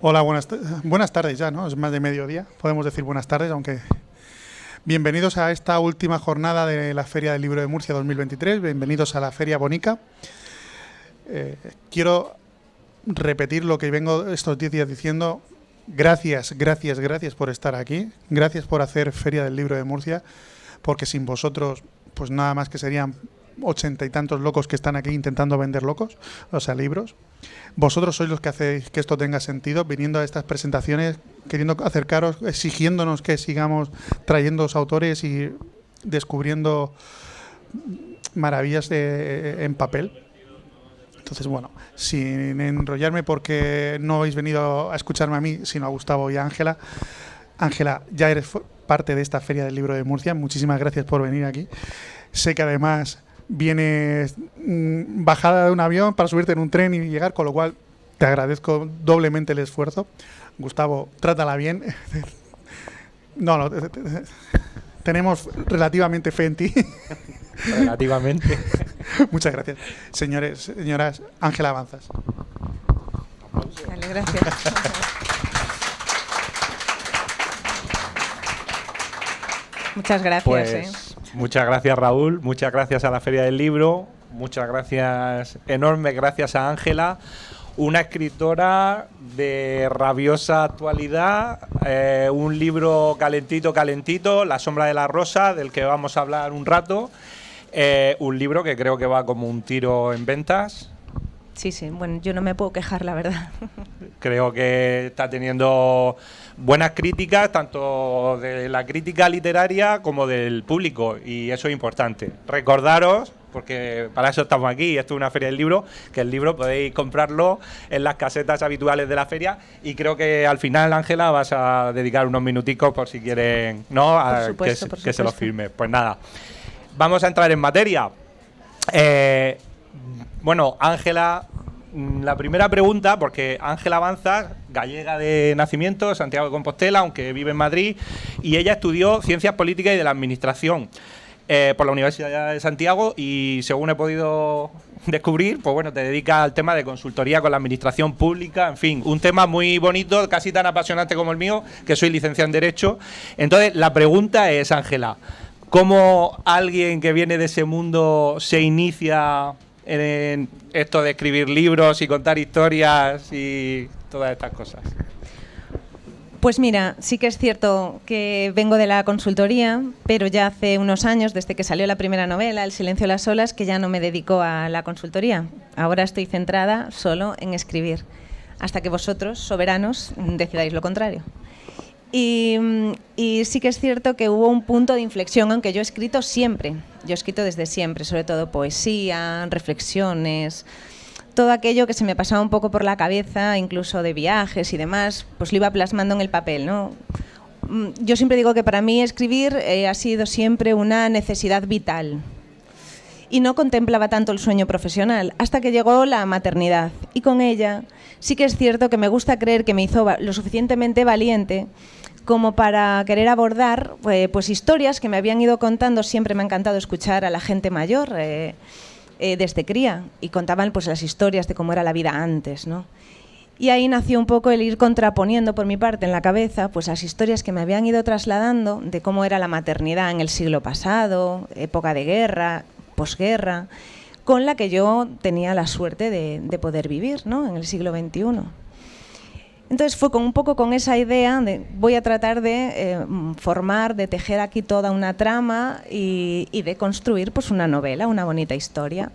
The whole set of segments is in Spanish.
Hola, buenas tardes ya, ¿no? Es más de mediodía, podemos decir buenas tardes, aunque... Bienvenidos a esta última jornada de la Feria del Libro de Murcia 2023, bienvenidos a la Feria Bonica. Quiero repetir lo que vengo estos 10 días diciendo. Gracias por estar aquí, gracias por hacer Feria del Libro de Murcia, porque sin vosotros, pues nada más que serían 80 y tantos locos que están aquí intentando vender libros. Vosotros sois los que hacéis que esto tenga sentido, viniendo a estas presentaciones, queriendo acercaros, exigiéndonos que sigamos trayendo autores y descubriendo maravillas en papel. Entonces, bueno, sin enrollarme, porque no habéis venido a escucharme a mí, sino a Gustavo y a Ángela. Ángela, ya eres parte de esta Feria del Libro de Murcia. Muchísimas gracias por venir aquí. Sé que además vienes bajada de un avión para subirte en un tren y llegar, con lo cual te agradezco doblemente el esfuerzo. Gustavo, trátala bien. No, tenemos relativamente fe en ti. Relativamente. Muchas gracias. Señoras, Ángela, avanzas. Vale, gracias. Muchas gracias. Pues, muchas gracias, Raúl. Muchas gracias a la Feria del Libro. Muchas gracias, enormes gracias a Ángela, una escritora de rabiosa actualidad, un libro calentito, La sombra de la rosa, del que vamos a hablar un rato. Un libro que creo que va como un tiro en ventas. Sí, bueno, yo no me puedo quejar, la verdad. Creo que está teniendo buenas críticas, tanto de la crítica literaria como del público, y eso es importante. Recordaros, porque para eso estamos aquí, esto es una feria del libro, que el libro podéis comprarlo en las casetas habituales de la feria, y creo que al final, Ángela, vas a dedicar unos minuticos por si quieren, ¿no? Por supuesto. Que se lo firme. Pues nada, vamos a entrar en materia. Bueno, Ángela, la primera pregunta, porque Ángela Avanzas, gallega de nacimiento, Santiago de Compostela, aunque vive en Madrid, y ella estudió Ciencias Políticas y de la Administración por la Universidad de Santiago, y según he podido descubrir, pues bueno, te dedicas al tema de consultoría con la administración pública, en fin, un tema muy bonito, casi tan apasionante como el mío, que soy licenciado en Derecho. Entonces, la pregunta es, Ángela, ¿cómo alguien que viene de ese mundo se inicia en esto de escribir libros y contar historias y todas estas cosas? Pues mira, sí que es cierto que vengo de la consultoría, pero ya hace unos años, desde que salió la primera novela, El silencio de las olas, que ya no me dedico a la consultoría. Ahora estoy centrada solo en escribir, hasta que vosotros, soberanos, decidáis lo contrario. Y sí que es cierto que hubo un punto de inflexión, aunque yo he escrito siempre, yo he escrito desde siempre, sobre todo poesía, reflexiones, todo aquello que se me pasaba un poco por la cabeza, incluso de viajes y demás, pues lo iba plasmando en el papel, ¿no? Yo siempre digo que para mí escribir ha sido siempre una necesidad vital. Y no contemplaba tanto el sueño profesional, hasta que llegó la maternidad. Y con ella sí que es cierto que me gusta creer que me hizo lo suficientemente valiente como para querer abordar pues historias que me habían ido contando. Siempre me ha encantado escuchar a la gente mayor desde cría, y contaban pues las historias de cómo era la vida antes, ¿no? Y ahí nació un poco el ir contraponiendo por mi parte en la cabeza pues las historias que me habían ido trasladando de cómo era la maternidad en el siglo pasado, época de guerra, posguerra, con la que yo tenía la suerte de poder vivir, ¿no? En el siglo XXI. Entonces fue un poco con esa idea de voy a tratar de formar, de tejer aquí toda una trama y de construir pues una novela, una bonita historia.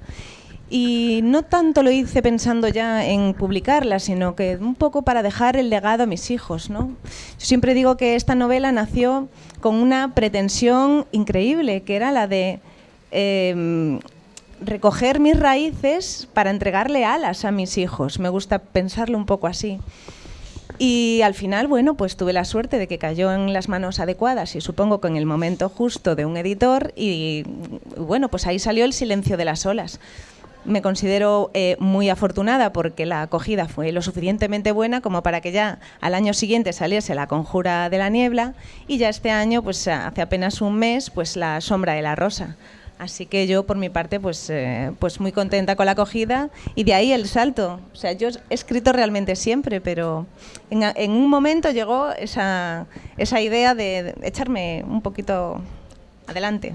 Y no tanto lo hice pensando ya en publicarla, sino que un poco para dejar el legado a mis hijos, ¿no? Yo siempre digo que esta novela nació con una pretensión increíble, que era la de recoger mis raíces para entregarle alas a mis hijos. Me gusta pensarlo un poco así. Y al final, bueno, pues tuve la suerte de que cayó en las manos adecuadas y supongo que en el momento justo de un editor, y bueno, pues ahí salió El silencio de las olas. Me considero muy afortunada porque la acogida fue lo suficientemente buena como para que ya al año siguiente saliese La conjura de la niebla, y ya este año, pues hace apenas un mes, pues La sombra de la rosa. Así que yo, por mi parte, pues muy contenta con la acogida y de ahí el salto. O sea, yo he escrito realmente siempre, pero en un momento llegó esa idea de echarme un poquito adelante.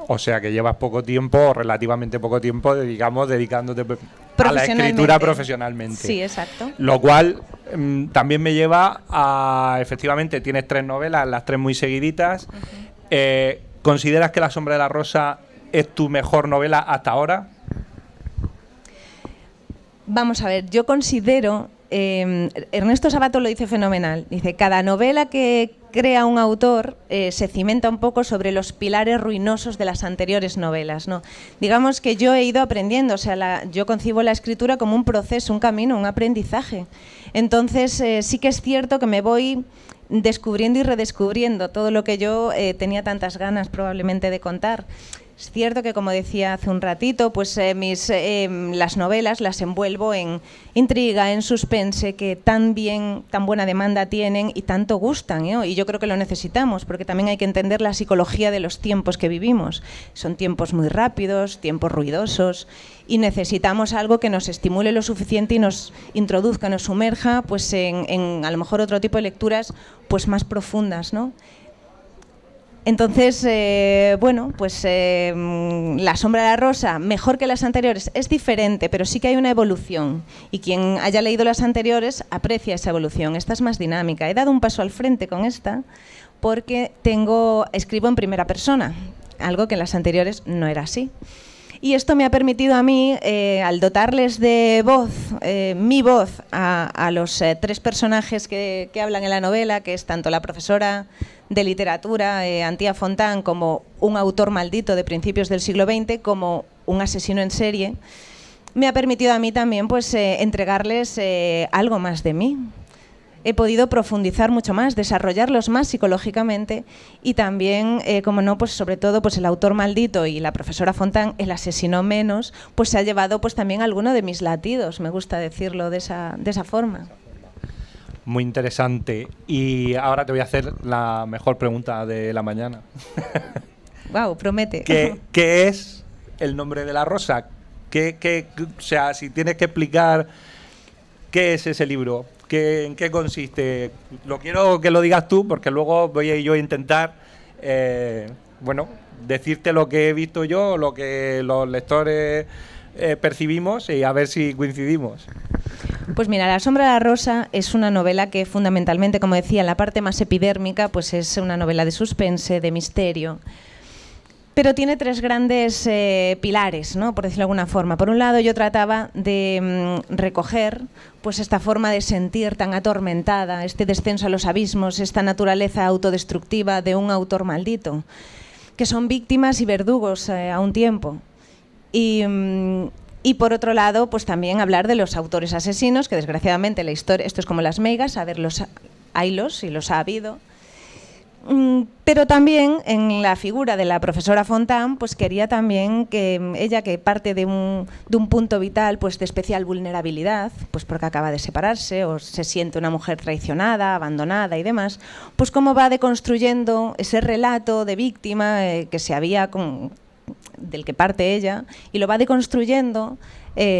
O sea, que llevas poco tiempo, relativamente poco tiempo, dedicándote a la escritura profesionalmente. Sí, exacto. Lo cual también me lleva a, efectivamente, tienes 3 novelas, las 3 muy seguiditas. Uh-huh. ¿Consideras que La sombra de la rosa es tu mejor novela hasta ahora? Vamos a ver, yo considero, Ernesto Sabato lo dice fenomenal, dice, cada novela que crea un autor se cimenta un poco sobre los pilares ruinosos de las anteriores novelas, ¿no? Digamos que yo he ido aprendiendo, o sea, yo concibo la escritura como un proceso, un camino, un aprendizaje. Entonces sí que es cierto que me voy descubriendo y redescubriendo todo lo que yo tenía tantas ganas probablemente de contar. Es cierto que, como decía hace un ratito, pues las novelas las envuelvo en intriga, en suspense, que tan buena demanda tienen y tanto gustan, ¿eh? Y yo creo que lo necesitamos, porque también hay que entender la psicología de los tiempos que vivimos. Son tiempos muy rápidos, tiempos ruidosos, y necesitamos algo que nos estimule lo suficiente y nos introduzca, nos sumerja, pues en a lo mejor otro tipo de lecturas pues más profundas, ¿no? Entonces, La sombra de la rosa, mejor que las anteriores, es diferente, pero sí que hay una evolución. Y quien haya leído las anteriores aprecia esa evolución. Esta es más dinámica. He dado un paso al frente con esta porque escribo en primera persona, algo que en las anteriores no era así. Y esto me ha permitido a mí, al dotarles de voz, mi voz, a los 3 personajes que hablan en la novela, que es tanto la profesora de literatura, Antía Fontán, como un autor maldito de principios del siglo XX, como un asesino en serie, me ha permitido a mí también pues, entregarles algo más de mí. He podido profundizar mucho más, desarrollarlos más psicológicamente y también, como no, pues sobre todo pues el autor maldito y la profesora Fontán, el asesino menos, pues se ha llevado pues también alguno de mis latidos, me gusta decirlo de esa forma. Muy interesante. Y ahora te voy a hacer la mejor pregunta de la mañana. Wow, promete. ¿Qué es el nombre de la rosa? O sea, si tienes que explicar qué es ese libro, ¿en qué consiste? Lo quiero que lo digas tú, porque luego voy yo a intentar, decirte lo que he visto yo, lo que los lectores percibimos y a ver si coincidimos. Pues mira, La sombra de la rosa es una novela que fundamentalmente, como decía, en la parte más epidérmica, pues es una novela de suspense, de misterio. Pero tiene 3 grandes pilares, ¿no? Por decirlo de alguna forma. Por un lado, yo trataba de recoger pues esta forma de sentir tan atormentada, este descenso a los abismos, esta naturaleza autodestructiva de un autor maldito, que son víctimas y verdugos a un tiempo. Y por otro lado, pues también hablar de los autores asesinos, que desgraciadamente la historia, esto es como las meigas, haylos y los ha habido. Pero también en la figura de la profesora Fontán, pues quería también que ella, que parte de un punto vital pues de especial vulnerabilidad, pues porque acaba de separarse o se siente una mujer traicionada, abandonada y demás, pues cómo va deconstruyendo ese relato de víctima que se había del que parte ella, y lo va deconstruyendo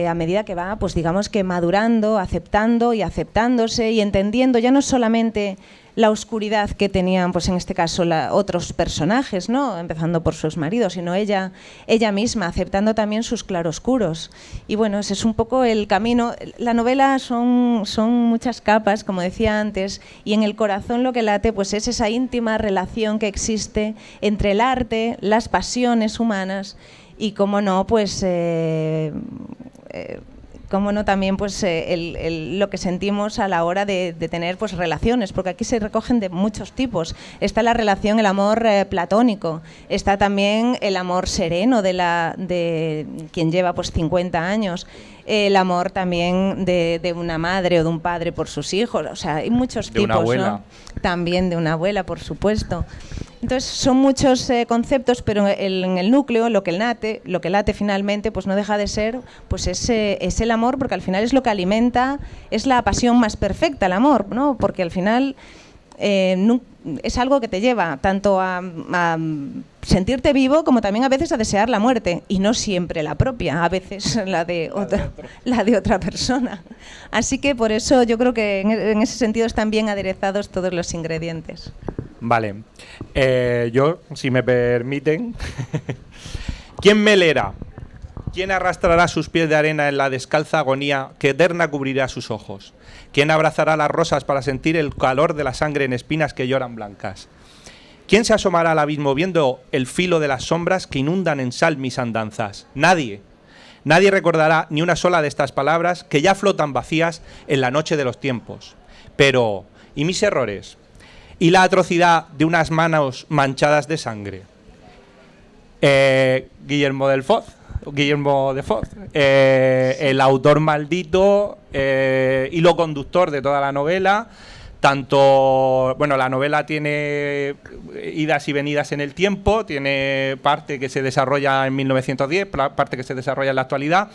a medida que va, pues digamos que madurando, aceptando y aceptándose y entendiendo ya no solamente la oscuridad que tenían, pues en este caso, otros personajes, ¿no? Empezando por sus maridos, sino ella misma, aceptando también sus claroscuros. Y bueno, ese es un poco el camino. La novela son muchas capas, como decía antes, y en el corazón lo que late pues es esa íntima relación que existe entre el arte, las pasiones humanas y, cómo no, pues cómo no también pues lo que sentimos a la hora de tener pues relaciones, porque aquí se recogen de muchos tipos. Está la relación, el amor platónico, está también el amor sereno de quien lleva pues 50 años, el amor también de una madre o de un padre por sus hijos, o sea, hay muchos tipos, una abuela, ¿no? También de una abuela, por supuesto. Entonces son muchos conceptos, pero en el núcleo lo que late finalmente pues no deja de ser pues es el amor, porque al final es lo que alimenta, es la pasión más perfecta, el amor, ¿no? Porque al final es algo que te lleva tanto a sentirte vivo como también a veces a desear la muerte, y no siempre la propia, a veces la de otra persona. Así que por eso yo creo que en ese sentido están bien aderezados todos los ingredientes. Vale. Yo, si me permiten, ¿quién me leerá? ¿Quién arrastrará sus pies de arena en la descalza agonía que eterna cubrirá sus ojos? ¿Quién abrazará las rosas para sentir el calor de la sangre en espinas que lloran blancas? ¿Quién se asomará al abismo viendo el filo de las sombras que inundan en sal mis andanzas? Nadie. Nadie recordará ni una sola de estas palabras que ya flotan vacías en la noche de los tiempos. Pero, ¿y mis errores? ¿Y la atrocidad de unas manos manchadas de sangre? Guillermo de Foz, el autor maldito, hilo conductor de toda la novela. Tanto, bueno, la novela tiene idas y venidas en el tiempo, tiene parte que se desarrolla en 1910, parte que se desarrolla en la actualidad,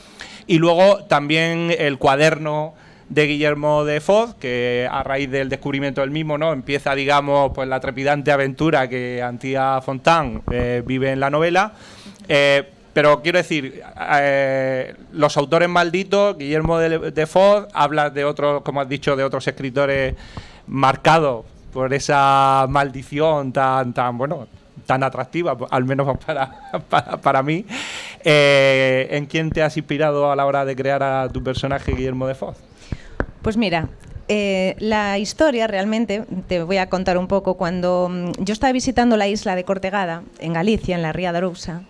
y luego también el cuaderno de Guillermo de Foz, que a raíz del descubrimiento del mismo, ¿no?, empieza, digamos, pues la trepidante aventura que Antía Fontán vive en la novela. Pero quiero decir, los autores malditos, Guillermo de Foz, habla de otros, como has dicho, de otros escritores marcados por esa maldición tan atractiva, al menos para mí. ¿En quién te has inspirado a la hora de crear a tu personaje, Guillermo de Foz? Pues mira, la historia realmente, te voy a contar un poco. Cuando yo estaba visitando la isla de Cortegada, en Galicia, en la Ría de Arousa,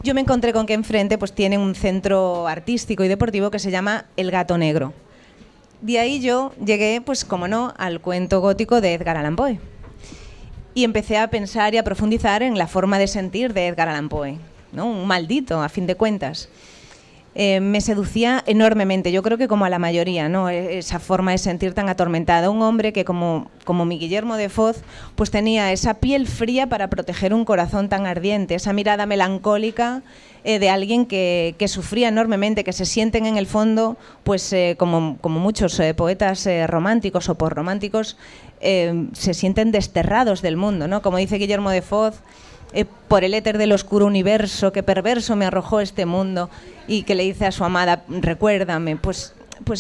yo me encontré con que enfrente pues tienen un centro artístico y deportivo que se llama El Gato Negro. De ahí yo llegué, pues como no, al cuento gótico de Edgar Allan Poe. Y empecé a pensar y a profundizar en la forma de sentir de Edgar Allan Poe, ¿no? Un maldito, a fin de cuentas. Me seducía enormemente, yo creo que como a la mayoría, ¿no?, esa forma de sentir tan atormentada. Un hombre que, como mi Guillermo de Foz, pues tenía esa piel fría para proteger un corazón tan ardiente, esa mirada melancólica de alguien que sufría enormemente, que se sienten en el fondo, pues como muchos poetas románticos o posrománticos, se sienten desterrados del mundo, ¿no? Como dice Guillermo de Foz, por el éter del oscuro universo, que perverso me arrojó este mundo, y que le dice a su amada, recuérdame. Pues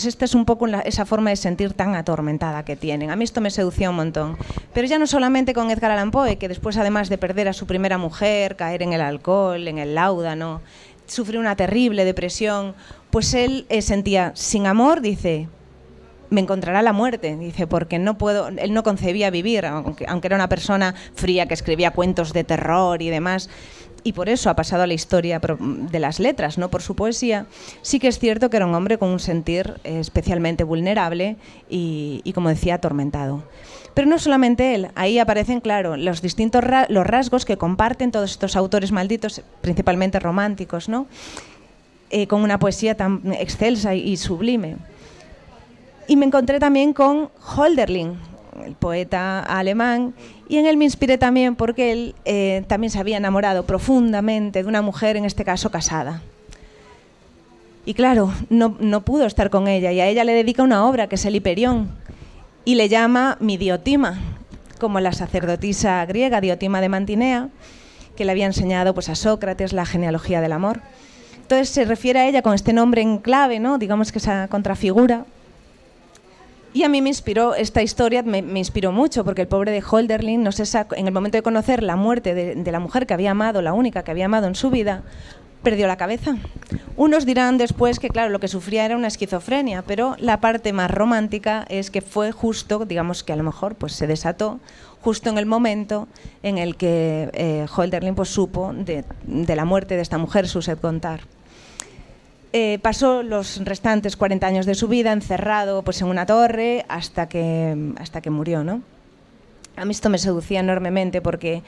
esta es un poco esa forma de sentir tan atormentada que tienen. A mí esto me seducía un montón. Pero ya no solamente con Edgar Allan Poe, que después, además de perder a su primera mujer, caer en el alcohol, en el láudano, sufrir una terrible depresión, pues él sentía, sin amor, dice, me encontrará la muerte, dice, porque no puedo, él no concebía vivir, aunque era una persona fría que escribía cuentos de terror y demás, y por eso ha pasado a la historia de las letras, no por su poesía. Sí que es cierto que era un hombre con un sentir especialmente vulnerable y como decía, atormentado. Pero no solamente él, ahí aparecen, claro, los distintos los rasgos que comparten todos estos autores malditos, principalmente románticos, ¿no?, con una poesía tan excelsa y sublime. Y me encontré también con Hölderlin, el poeta alemán, y en él me inspiré también porque él también se había enamorado profundamente de una mujer, en este caso casada. Y claro, no pudo estar con ella, y a ella le dedica una obra que es el Hiperión, y le llama mi Diotima, como la sacerdotisa griega Diotima de Mantinea, que le había enseñado pues a Sócrates la genealogía del amor. Entonces se refiere a ella con este nombre en clave, ¿no?, digamos que esa contrafigura. Y a mí me inspiró esta historia, me inspiró mucho, porque el pobre de Hölderlin, no sé, en el momento de conocer la muerte de la mujer que había amado, la única que había amado en su vida, perdió la cabeza. Unos dirán después que, claro, lo que sufría era una esquizofrenia, pero la parte más romántica es que fue justo, digamos que a lo mejor pues se desató justo en el momento en el que Hölderlin pues supo de la muerte de esta mujer, Suzette Gontard. Pasó los restantes 40 años de su vida encerrado pues en una torre hasta que murió, ¿no? A mí esto me seducía enormemente porque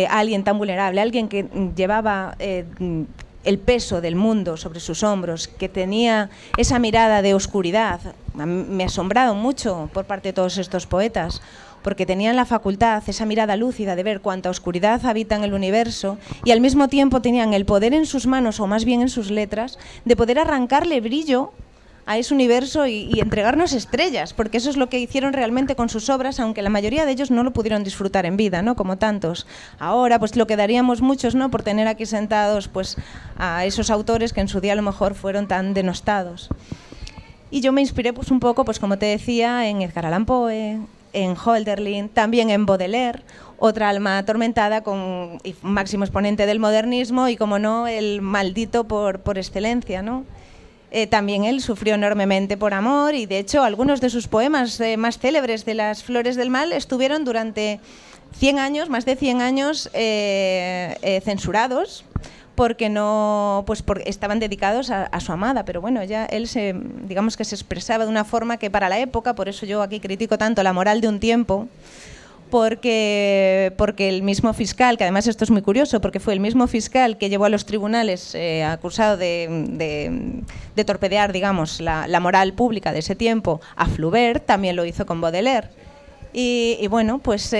alguien tan vulnerable, alguien que llevaba el peso del mundo sobre sus hombros, que tenía esa mirada de oscuridad, me ha asombrado mucho por parte de todos estos poetas, porque tenían la facultad, esa mirada lúcida de ver cuánta oscuridad habita en el universo, y al mismo tiempo tenían el poder en sus manos, o más bien en sus letras, de poder arrancarle brillo a ese universo y entregarnos estrellas, porque eso es lo que hicieron realmente con sus obras, aunque la mayoría de ellos no lo pudieron disfrutar en vida, ¿no? Como tantos. Ahora, pues lo quedaríamos muchos, ¿no? Por tener aquí sentados, pues, a esos autores que en su día a lo mejor fueron tan denostados. Y yo me inspiré, pues, un poco, pues, como te decía, en Edgar Allan Poe, en Hölderlin, también en Baudelaire, otra alma atormentada con máximo exponente del modernismo y, como no, el maldito por excelencia, ¿no? También él sufrió enormemente por amor y, de hecho, algunos de sus poemas más célebres de las Flores del Mal estuvieron durante 100 años, más de 100 años, censurados porque estaban dedicados a su amada. Pero bueno, ya él digamos que se expresaba de una forma que para la época, por eso yo aquí critico tanto la moral de un tiempo, porque el mismo fiscal, que además esto es muy curioso, porque fue el mismo fiscal que llevó a los tribunales acusado de torpedear, digamos, la moral pública de ese tiempo, a Flaubert, también lo hizo con Baudelaire. Y bueno, pues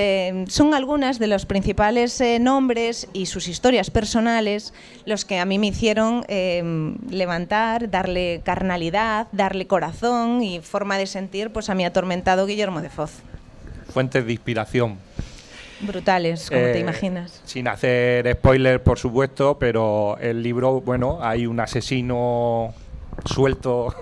son algunas de los principales nombres y sus historias personales los que a mí me hicieron levantar, darle carnalidad, darle corazón y forma de sentir, pues, a mi atormentado Guillermo de Foz. Fuentes de inspiración. Brutales, como te imaginas. Sin hacer spoiler, por supuesto, pero el libro, bueno, hay un asesino suelto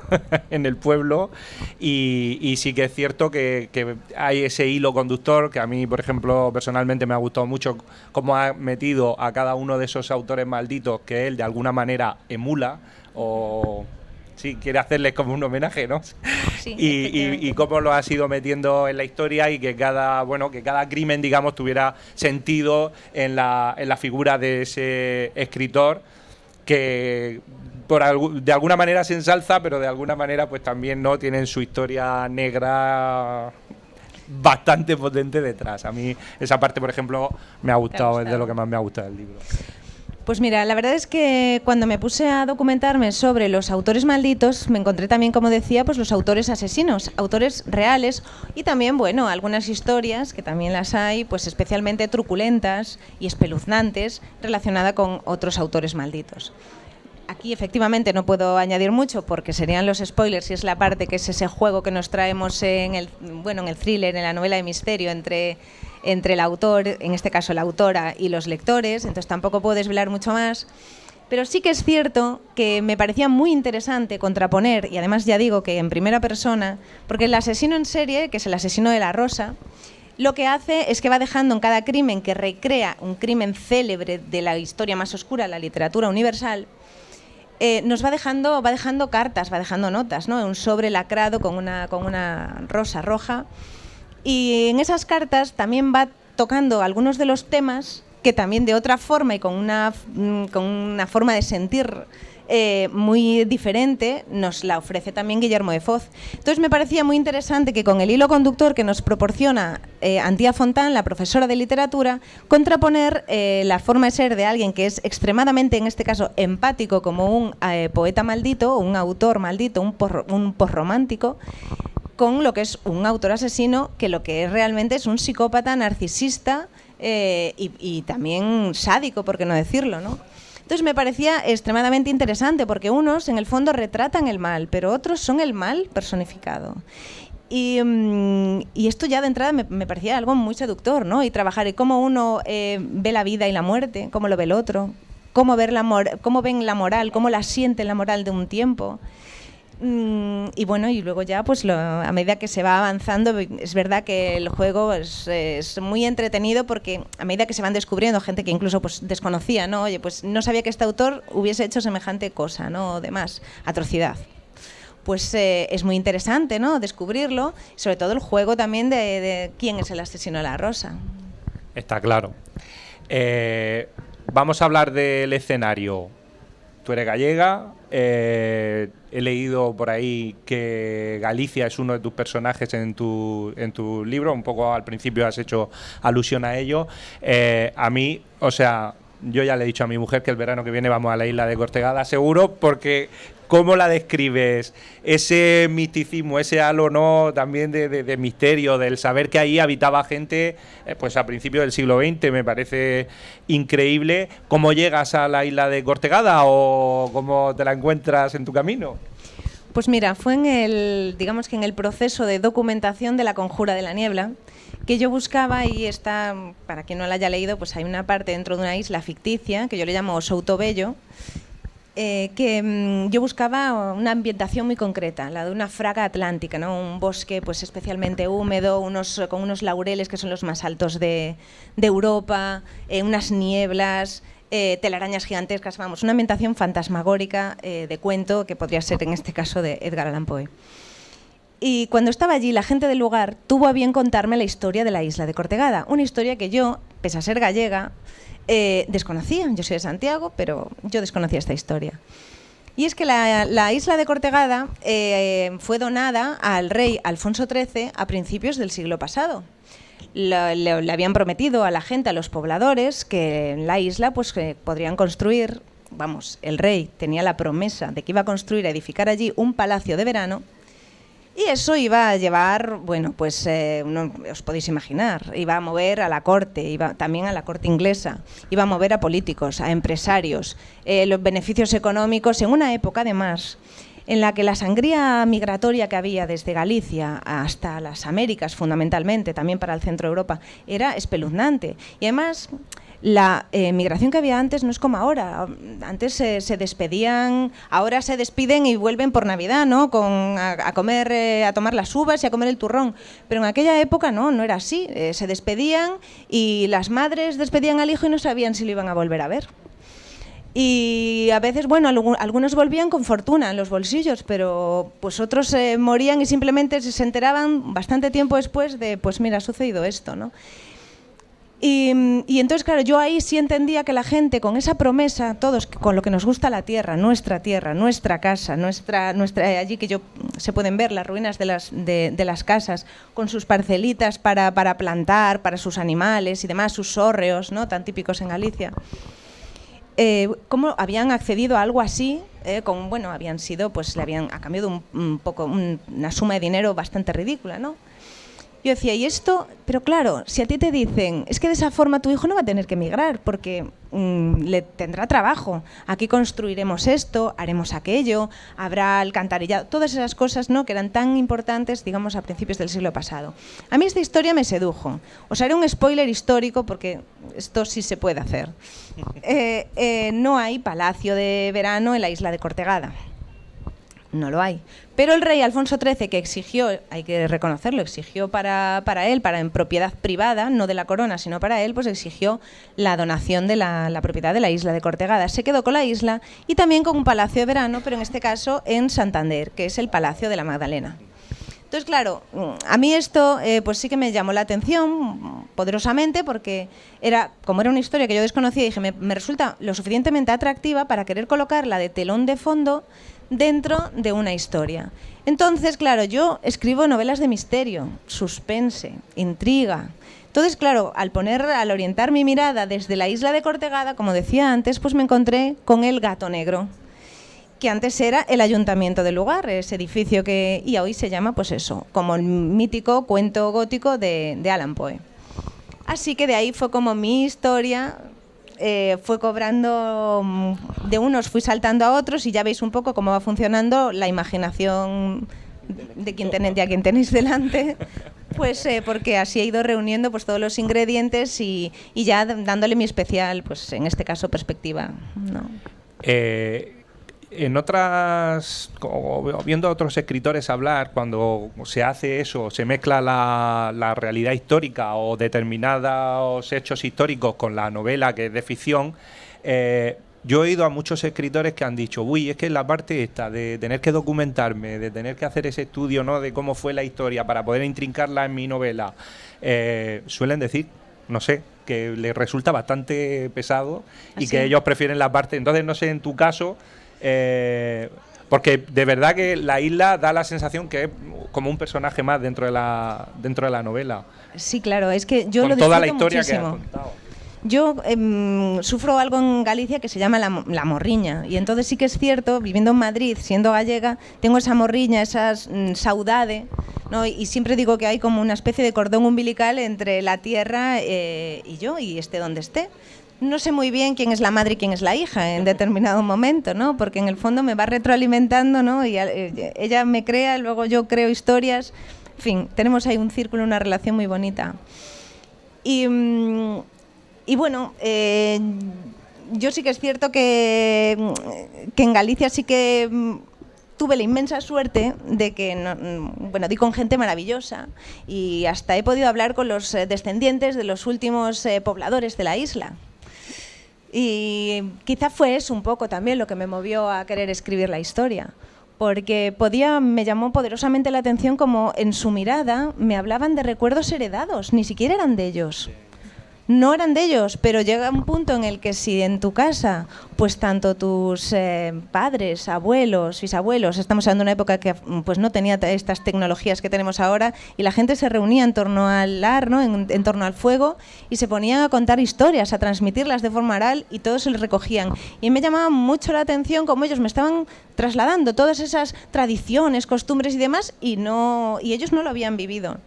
en el pueblo y sí que es cierto que hay ese hilo conductor que a mí, por ejemplo, personalmente me ha gustado mucho cómo ha metido a cada uno de esos autores malditos que él de alguna manera emula o... Sí, quiere hacerles como un homenaje, ¿no? Sí, y cómo lo has ido metiendo en la historia y que cada crimen, digamos, tuviera sentido en la figura de ese escritor que de alguna manera se ensalza, pero de alguna manera pues también no tienen su historia negra bastante potente detrás. A mí esa parte, por ejemplo, me ha gustado, es de lo que más me ha gustado del libro. Pues mira, la verdad es que cuando me puse a documentarme sobre los autores malditos, me encontré también, como decía, pues los autores asesinos, autores reales y también, bueno, algunas historias, que también las hay, pues especialmente truculentas y espeluznantes, relacionadas con otros autores malditos. Aquí efectivamente no puedo añadir mucho porque serían los spoilers y es la parte que es ese juego que nos traemos en el thriller, en la novela de misterio entre el autor, en este caso la autora, y los lectores, entonces tampoco puedo desvelar mucho más. Pero sí que es cierto que me parecía muy interesante contraponer, y además ya digo que en primera persona, porque el asesino en serie, que es el asesino de la Rosa, lo que hace es que va dejando en cada crimen que recrea un crimen célebre de la historia más oscura de la literatura universal, nos va dejando cartas, va dejando notas, ¿no? Un sobre lacrado con una rosa roja. Y en esas cartas también va tocando algunos de los temas que también de otra forma y con una forma de sentir muy diferente nos la ofrece también Guillermo de Foz. Entonces me parecía muy interesante que con el hilo conductor que nos proporciona Antía Fontán, la profesora de literatura, contraponer la forma de ser de alguien que es extremadamente, en este caso, empático como un poeta maldito, un autor maldito, un posromántico, con lo que es un autor asesino que lo que es realmente es un psicópata narcisista y también sádico, por qué no decirlo, ¿no? Entonces me parecía extremadamente interesante porque unos en el fondo retratan el mal, pero otros son el mal personificado. Y esto ya de entrada me parecía algo muy seductor, ¿no? Y trabajar en cómo uno ve la vida y la muerte, cómo lo ve el otro, cómo ven la moral, cómo la siente la moral de un tiempo. Y bueno, y luego ya pues a medida que se va avanzando, es verdad que el juego es muy entretenido porque a medida que se van descubriendo gente que incluso pues desconocía, ¿no? Oye, pues no sabía que este autor hubiese hecho semejante cosa, ¿no? O demás, atrocidad. Pues es muy interesante, ¿no? Descubrirlo, sobre todo el juego también de quién es el asesino de la Rosa. Está claro. Vamos a hablar del escenario. Tú eres gallega, he leído por ahí que Galicia es uno de tus personajes en tu libro, un poco al principio has hecho alusión a ello. A mí, o sea, yo ya le he dicho a mi mujer que el verano que viene vamos a la isla de Cortegada, seguro, porque ¿cómo la describes? Ese misticismo, ese halo, ¿no? También de misterio, del saber que ahí habitaba gente pues a principios del siglo XX, me parece increíble. ¿Cómo llegas a la isla de Cortegada o cómo te la encuentras en tu camino? Pues mira, fue en el, digamos que en el proceso de documentación de La Conjura de la Niebla, que yo buscaba, y está, para quien no la haya leído, pues hay una parte dentro de una isla ficticia, que yo le llamo Soutobello, que yo buscaba una ambientación muy concreta, la de una fraga atlántica, ¿no? Un bosque pues especialmente húmedo, con unos laureles que son los más altos de Europa, unas nieblas, telarañas gigantescas, vamos, una ambientación fantasmagórica de cuento, que podría ser en este caso de Edgar Allan Poe. Y cuando estaba allí, la gente del lugar tuvo a bien contarme la historia de la isla de Cortegada, una historia que yo, pese a ser gallega, desconocía. Yo soy de Santiago, pero yo desconocía esta historia. Y es que la isla de Cortegada fue donada al rey Alfonso XIII a principios del siglo pasado. Le habían prometido a la gente, a los pobladores, que en la isla pues, podrían construir, vamos, el rey tenía la promesa de que iba a construir, a edificar allí un palacio de verano. Y eso iba a llevar, bueno, pues no, os podéis imaginar, iba a mover a la corte, iba también a la corte inglesa, iba a mover a políticos, a empresarios, los beneficios económicos, en una época además en la que la sangría migratoria que había desde Galicia hasta las Américas, fundamentalmente, también para el centro de Europa, era espeluznante. Y además, la migración que había antes no es como ahora. Antes se despedían, ahora se despiden y vuelven por Navidad, ¿no? A comer, a tomar las uvas y a comer el turrón. Pero en aquella época no era así. Se despedían y las madres despedían al hijo y no sabían si lo iban a volver a ver. Y a veces, bueno, algunos volvían con fortuna en los bolsillos, pero pues otros morían y simplemente se enteraban bastante tiempo después de, pues mira, ha sucedido esto, ¿no? Y entonces, claro, yo ahí sí entendía que la gente, con esa promesa, todos con lo que nos gusta la tierra, nuestra casa, nuestra allí que se pueden ver las ruinas de las casas, con sus parcelitas para plantar, para sus animales y demás, sus hórreos, ¿no? Tan típicos en Galicia. Cómo habían accedido a algo así, habían sido, pues le habían a cambio de una suma de dinero bastante ridícula, ¿no? Yo decía, ¿y esto? Pero claro, si a ti te dicen, es que de esa forma tu hijo no va a tener que emigrar porque le tendrá trabajo. Aquí construiremos esto, haremos aquello, habrá alcantarillado, todas esas cosas, ¿no?, que eran tan importantes, digamos, a principios del siglo pasado. A mí esta historia me sedujo. Os haré un spoiler histórico porque esto sí se puede hacer. No hay palacio de verano en la isla de Cortegada. No lo hay. Pero el rey Alfonso XIII, que exigió, hay que reconocerlo, exigió para él, en propiedad privada, no de la corona, sino para él, pues exigió la donación de la propiedad de la isla de Cortegada. Se quedó con la isla y también con un palacio de verano, pero en este caso en Santander, que es el Palacio de la Magdalena. Entonces, claro, a mí esto pues sí que me llamó la atención poderosamente porque como era una historia que yo desconocía, dije, me resulta lo suficientemente atractiva para querer colocarla de telón de fondo dentro de una historia. Entonces, claro, yo escribo novelas de misterio, suspense, intriga. Entonces, claro, al orientar mi mirada desde la isla de Cortegada, como decía antes, pues me encontré con el Gato Negro, que antes era el ayuntamiento del lugar, ese edificio y hoy se llama, pues eso, como el mítico cuento gótico de Allan Poe. Así que de ahí fue como mi historia fue cobrando, de unos fui saltando a otros y ya veis un poco cómo va funcionando la imaginación de a quien tenéis delante, pues porque así he ido reuniendo pues todos los ingredientes y ya dándole mi especial, pues en este caso, perspectiva, ¿no? En otras, viendo a otros escritores hablar, cuando se hace eso, se mezcla la realidad histórica o determinados hechos históricos con la novela, que es de ficción, yo he oído a muchos escritores que han dicho, uy, es que la parte esta de tener que documentarme, de tener que hacer ese estudio, ¿no?, de cómo fue la historia para poder intrincarla en mi novela, suelen decir, no sé, que les resulta bastante pesado y que ellos prefieren la parte. Entonces, no sé, en tu caso, porque de verdad que la isla da la sensación que es como un personaje más dentro de la novela. Sí, claro, es que yo con lo toda disfruto la historia muchísimo. Que has contado. Yo sufro algo en Galicia que se llama la morriña, y entonces sí que es cierto, viviendo en Madrid, siendo gallega, tengo esa morriña, esa saudade, ¿no? Y siempre digo que hay como una especie de cordón umbilical entre la tierra y yo, y esté donde esté. no sé muy bien quién es la madre y quién es la hija en determinado momento, ¿no? Porque en el fondo me va retroalimentando, ¿no? Y ella me crea, luego yo creo historias. En fin, tenemos ahí un círculo, una relación muy bonita. Y bueno, yo sí que es cierto que en Galicia sí que tuve la inmensa suerte de que di con gente maravillosa y hasta he podido hablar con los descendientes de los últimos pobladores de la isla. Y quizá fue eso un poco también lo que me movió a querer escribir la historia, porque me llamó poderosamente la atención como en su mirada me hablaban de recuerdos heredados, ni siquiera eran de ellos. No eran de ellos, pero llega un punto en el que si en tu casa, pues tanto tus padres, abuelos, bisabuelos, estamos hablando de una época que pues no tenía estas tecnologías que tenemos ahora, y la gente se reunía en torno al lar, ¿no? en torno al fuego, y se ponían a contar historias, a transmitirlas de forma oral, y todos se les recogían. Y me llamaba mucho la atención cómo ellos me estaban trasladando todas esas tradiciones, costumbres y demás, y ellos no lo habían vivido.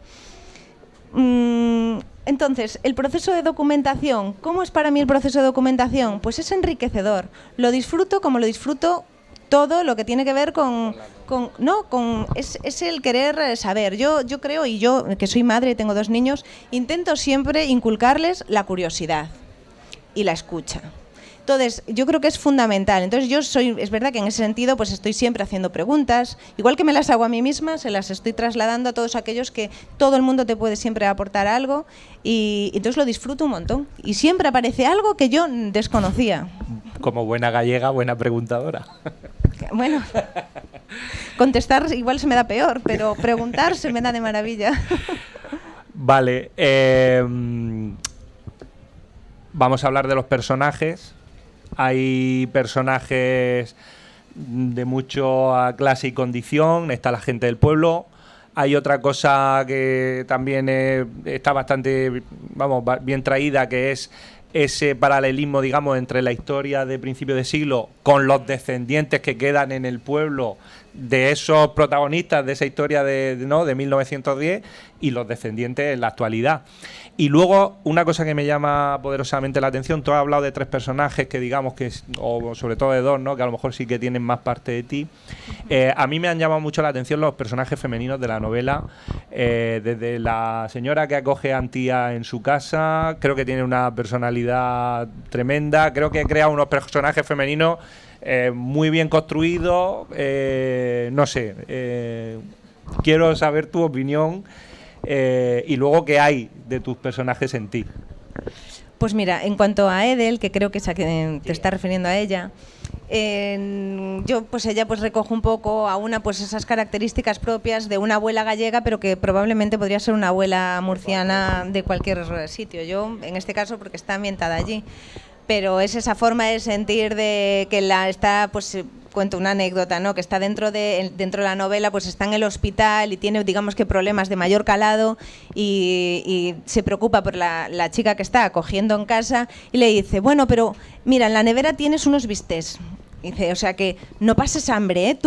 Entonces, el proceso de documentación, ¿cómo es para mí el proceso de documentación? Pues es enriquecedor. Lo disfruto como lo disfruto todo lo que tiene que ver es el querer saber. Yo creo, y yo que soy madre y tengo 2 niños, intento siempre inculcarles la curiosidad y la escucha. Entonces, yo creo que es fundamental. Entonces, es verdad que en ese sentido pues estoy siempre haciendo preguntas, igual que me las hago a mí misma, se las estoy trasladando a todos aquellos que todo el mundo te puede siempre aportar algo, y entonces lo disfruto un montón. Y siempre aparece algo que yo desconocía. Como buena gallega, buena preguntadora. Bueno, contestar igual se me da peor, pero preguntar se me da de maravilla. Vale, vamos a hablar de los personajes. Hay personajes de mucha clase y condición, está la gente del pueblo. Hay otra cosa que también está bastante bien traída, que es ese paralelismo, digamos, entre la historia de principio de siglo con los descendientes que quedan en el pueblo de esos protagonistas de esa historia de 1910 y los descendientes en la actualidad. Y luego, una cosa que me llama poderosamente la atención, tú has hablado de 3 personajes que digamos que, o sobre todo de 2, ¿no? Que a lo mejor sí que tienen más parte de ti. A mí me han llamado mucho la atención los personajes femeninos de la novela, desde la señora que acoge a Antía en su casa, creo que tiene una personalidad tremenda, creo que crea unos personajes femeninos muy bien construidos, no sé, quiero saber tu opinión. Y luego, ¿qué hay de tus personajes en ti? Pues mira, en cuanto a Edel, que creo que es a que te está refiriendo a ella, yo pues ella pues recojo un poco a una pues esas características propias de una abuela gallega, pero que probablemente podría ser una abuela murciana de cualquier sitio. Yo, en este caso, porque está ambientada allí. Pero es esa forma de sentir de que cuento una anécdota, ¿no? Que está dentro de la novela, pues está en el hospital y tiene, digamos que problemas de mayor calado y se preocupa por la chica que está acogiendo en casa y le dice, bueno, pero mira, en la nevera tienes unos bistecs. Dice, o sea que no pases hambre, ¿eh?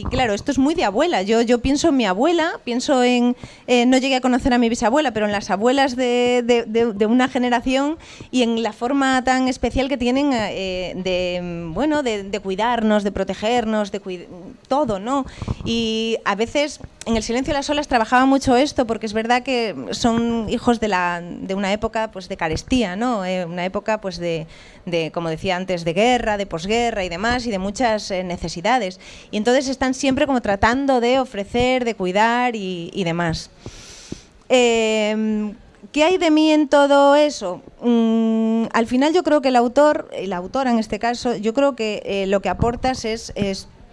Claro, esto es muy de abuela. Yo pienso en mi abuela, pienso en... no llegué a conocer a mi bisabuela, pero en las abuelas de una generación y en la forma tan especial que tienen de cuidarnos, de protegernos, todo, ¿no? Y a veces en El silencio de las olas trabajaba mucho esto, porque es verdad que son hijos de una época pues de carestía, ¿no? Una época pues de, como decía antes, de guerra, de posguerra y demás, y de muchas necesidades. Y entonces están siempre como tratando de ofrecer, de cuidar y demás. ¿Qué hay de mí en todo eso? Al final yo creo que el autor, la autora en este caso, yo creo que lo que aportas es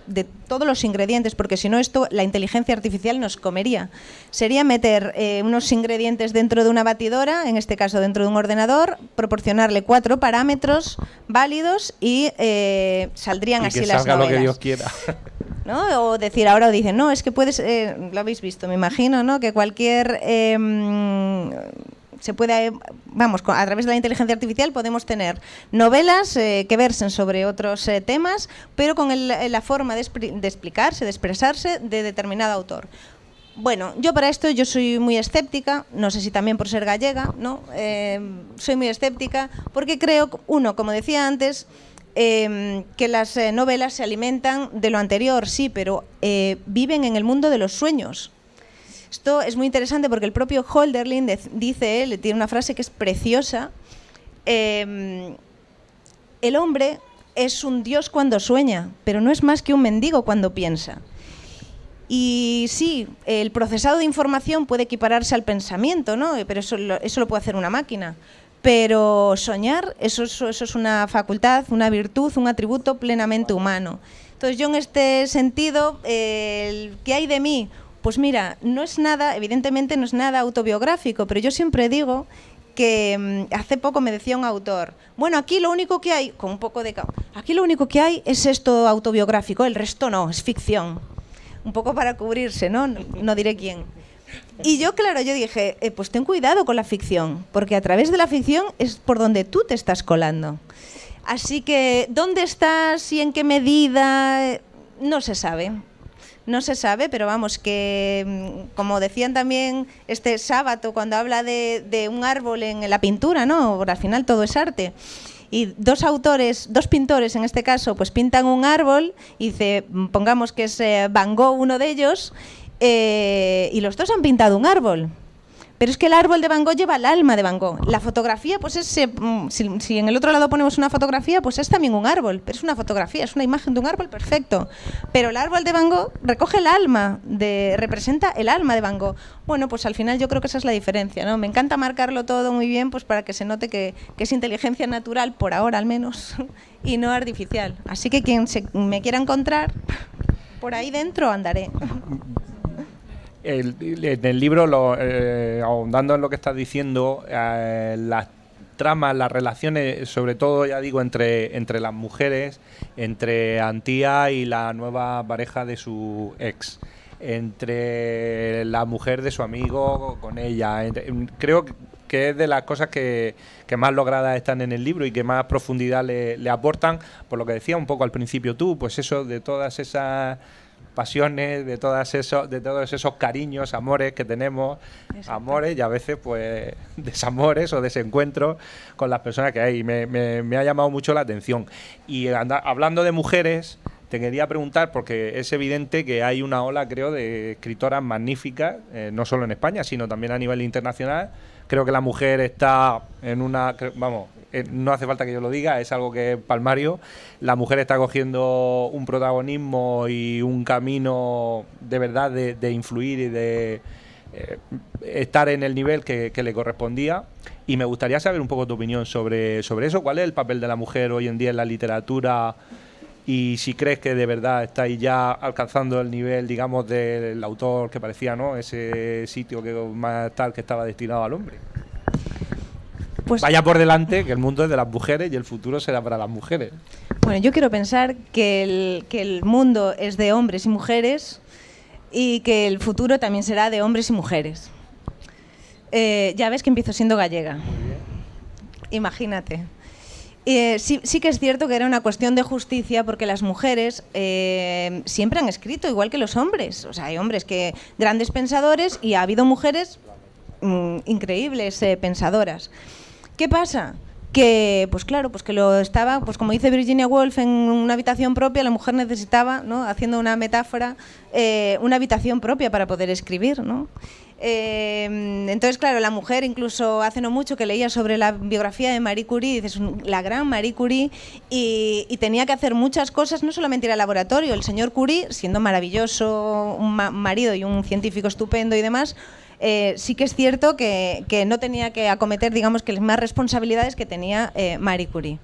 de todos los ingredientes, porque si no esto la inteligencia artificial nos comería. Sería meter unos ingredientes dentro de una batidora, en este caso dentro de un ordenador, proporcionarle 4 parámetros válidos y saldrían así las novelas. Que salga lo que Dios quiera. ¿No? O decir, ahora dicen, no, es que puedes, lo habéis visto, me imagino, ¿no? Que cualquier... se puede, a través de la inteligencia artificial podemos tener novelas que versen sobre otros temas, pero con la forma de explicarse, de expresarse de determinado autor. Bueno, yo para esto yo soy muy escéptica, no sé si también por ser gallega, ¿no? Soy muy escéptica porque creo, uno, como decía antes, que las novelas se alimentan de lo anterior, sí, pero viven en el mundo de los sueños. Esto es muy interesante porque el propio Hölderlin dice, él tiene una frase que es preciosa, el hombre es un dios cuando sueña, pero no es más que un mendigo cuando piensa. Y sí, el procesado de información puede equipararse al pensamiento, ¿no? Pero eso lo puede hacer una máquina. Pero soñar, eso es una facultad, una virtud, un atributo plenamente humano. Entonces yo en este sentido, ¿qué hay de mí? Pues mira, no es nada, evidentemente no es nada autobiográfico, pero yo siempre digo que hace poco me decía un autor, bueno, aquí lo único que hay, con un poco de aquí lo único que hay es esto autobiográfico, el resto no, es ficción. Un poco para cubrirse, ¿no? No diré quién. Y yo, claro, yo dije, pues ten cuidado con la ficción, porque a través de la ficción es por donde tú te estás colando. Así que, ¿dónde estás y en qué medida? No se sabe. No se sabe, pero vamos, que como decían también este sábado cuando habla de un árbol en la pintura, ¿no? Porque al final todo es arte. Y dos pintores en este caso, pues pintan un árbol y pongamos que es Van Gogh uno de ellos, y los dos han pintado un árbol. Pero es que el árbol de Van Gogh lleva el alma de Van Gogh. La fotografía, pues si en el otro lado ponemos una fotografía, pues es también un árbol, pero es una fotografía, es una imagen de un árbol perfecto. Pero el árbol de Van Gogh recoge el alma, representa el alma de Van Gogh. Bueno, pues al final yo creo que esa es la diferencia, ¿no? Me encanta marcarlo todo muy bien, pues para que se note que es inteligencia natural, por ahora al menos, y no artificial. Así que quien me quiera encontrar, por ahí dentro andaré. En el libro, ahondando en lo que estás diciendo, las tramas, las relaciones, sobre todo, ya digo, entre las mujeres, entre Antía y la nueva pareja de su ex, entre la mujer de su amigo con ella. Creo que es de las cosas que más logradas están en el libro y que más profundidad le aportan, por lo que decía un poco al principio tú, pues eso, de todas esas pasiones, de todos esos cariños, amores que tenemos. Exacto. Amores y a veces pues desamores o desencuentros con las personas que hay. Me ha llamado mucho la atención. Y hablando de mujeres, te quería preguntar, porque es evidente que hay una ola, creo, de escritoras magníficas, no solo en España, sino también a nivel internacional. Creo que la mujer está en una... no hace falta que yo lo diga, es algo que es palmario. La mujer está cogiendo un protagonismo y un camino de verdad de influir y de estar en el nivel que le correspondía. Y me gustaría saber un poco tu opinión sobre eso. ¿Cuál es el papel de la mujer hoy en día en la literatura? Y si crees que de verdad estáis ya alcanzando el nivel, digamos, del autor que parecía, ¿no? Ese sitio que más tal que estaba destinado al hombre. Pues vaya por delante, que el mundo es de las mujeres y el futuro será para las mujeres. Bueno, yo quiero pensar que el mundo es de hombres y mujeres y que el futuro también será de hombres y mujeres. Ya ves que empiezo siendo gallega. Imagínate. Sí que es cierto que era una cuestión de justicia porque las mujeres siempre han escrito igual que los hombres. O sea, hay hombres grandes pensadores y ha habido mujeres increíbles pensadoras. ¿Qué pasa? Que, pues claro, pues que lo estaba, pues como dice Virginia Woolf, en una habitación propia, la mujer necesitaba, ¿no? Haciendo una metáfora, una habitación propia para poder escribir, ¿no? Entonces, claro, la mujer, incluso hace no mucho que leía sobre la biografía de Marie Curie, dices, la gran Marie Curie, y tenía que hacer muchas cosas, no solamente ir al laboratorio. El señor Curie, siendo maravilloso, un marido y un científico estupendo y demás, sí que es cierto que no tenía que acometer, digamos, que las más responsabilidades que tenía Marie Curie.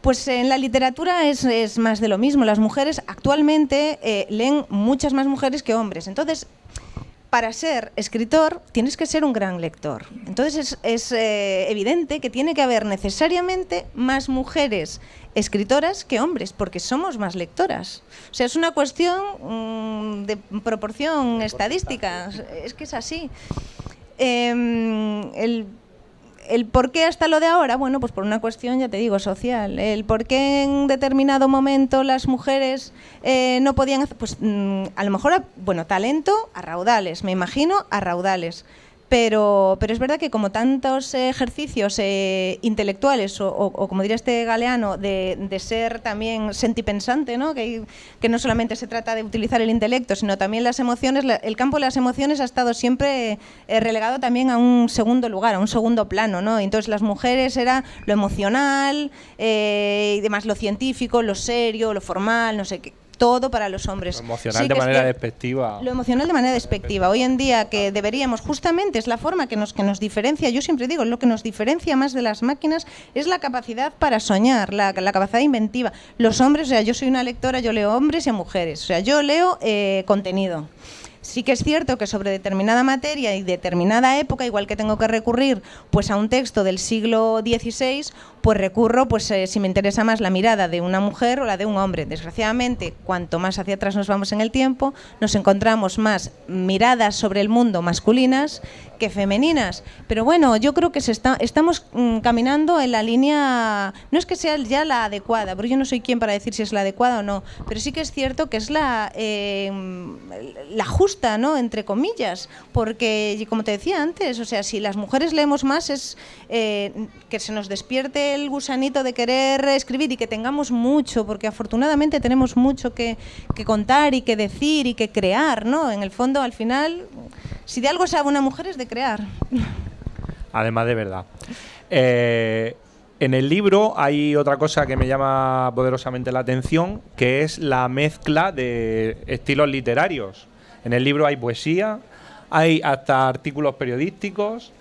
Pues en la literatura es más de lo mismo. Las mujeres actualmente leen muchas más mujeres que hombres. Entonces, para ser escritor tienes que ser un gran lector. Entonces es evidente que tiene que haber necesariamente más mujeres escritoras que hombres, porque somos más lectoras. O sea, es una cuestión de proporción estadística, es que es así. ¿El por qué hasta lo de ahora? Bueno, pues por una cuestión, ya te digo, social. El por qué en determinado momento las mujeres no podían hacer, pues a lo mejor, bueno, talento a raudales, me imagino, a raudales. Pero es verdad que como tantos ejercicios intelectuales o como diría este Galeano, de ser también sentipensante, ¿no? Que no solamente se trata de utilizar el intelecto, sino también las emociones, el campo de las emociones ha estado siempre relegado también a un segundo lugar, a un segundo plano, ¿no? Entonces las mujeres era lo emocional y demás, lo científico, lo serio, lo formal, no sé qué. Todo para los hombres. Lo emocional de manera despectiva. Lo emocional de manera despectiva. Hoy en día que deberíamos, justamente es la forma que nos diferencia, yo siempre digo, lo que nos diferencia más de las máquinas es la capacidad para soñar, la capacidad inventiva. Los hombres, o sea, yo soy una lectora, yo leo hombres y a mujeres, o sea, yo leo contenido. Sí que es cierto que sobre determinada materia y determinada época, igual que tengo que recurrir pues a un texto del siglo XVI, pues recurro, pues si me interesa más la mirada de una mujer o la de un hombre. Desgraciadamente, cuanto más hacia atrás nos vamos en el tiempo, nos encontramos más miradas sobre el mundo masculinas que femeninas. Pero bueno, yo creo que estamos caminando en la línea, no es que sea ya la adecuada, porque yo no soy quien para decir si es la adecuada o no, pero sí que es cierto que es la justa, ¿no? Entre comillas, porque como te decía antes, o sea, si las mujeres leemos más es que se nos despierte el gusanito de querer escribir y que tengamos mucho, porque afortunadamente tenemos mucho que contar y que decir y que crear, ¿no? En el fondo, al final, si de algo sabe una mujer es de crear. Además de verdad. En el libro hay otra cosa que me llama poderosamente la atención, que es la mezcla de estilos literarios. En el libro hay poesía, hay hasta artículos periodísticos,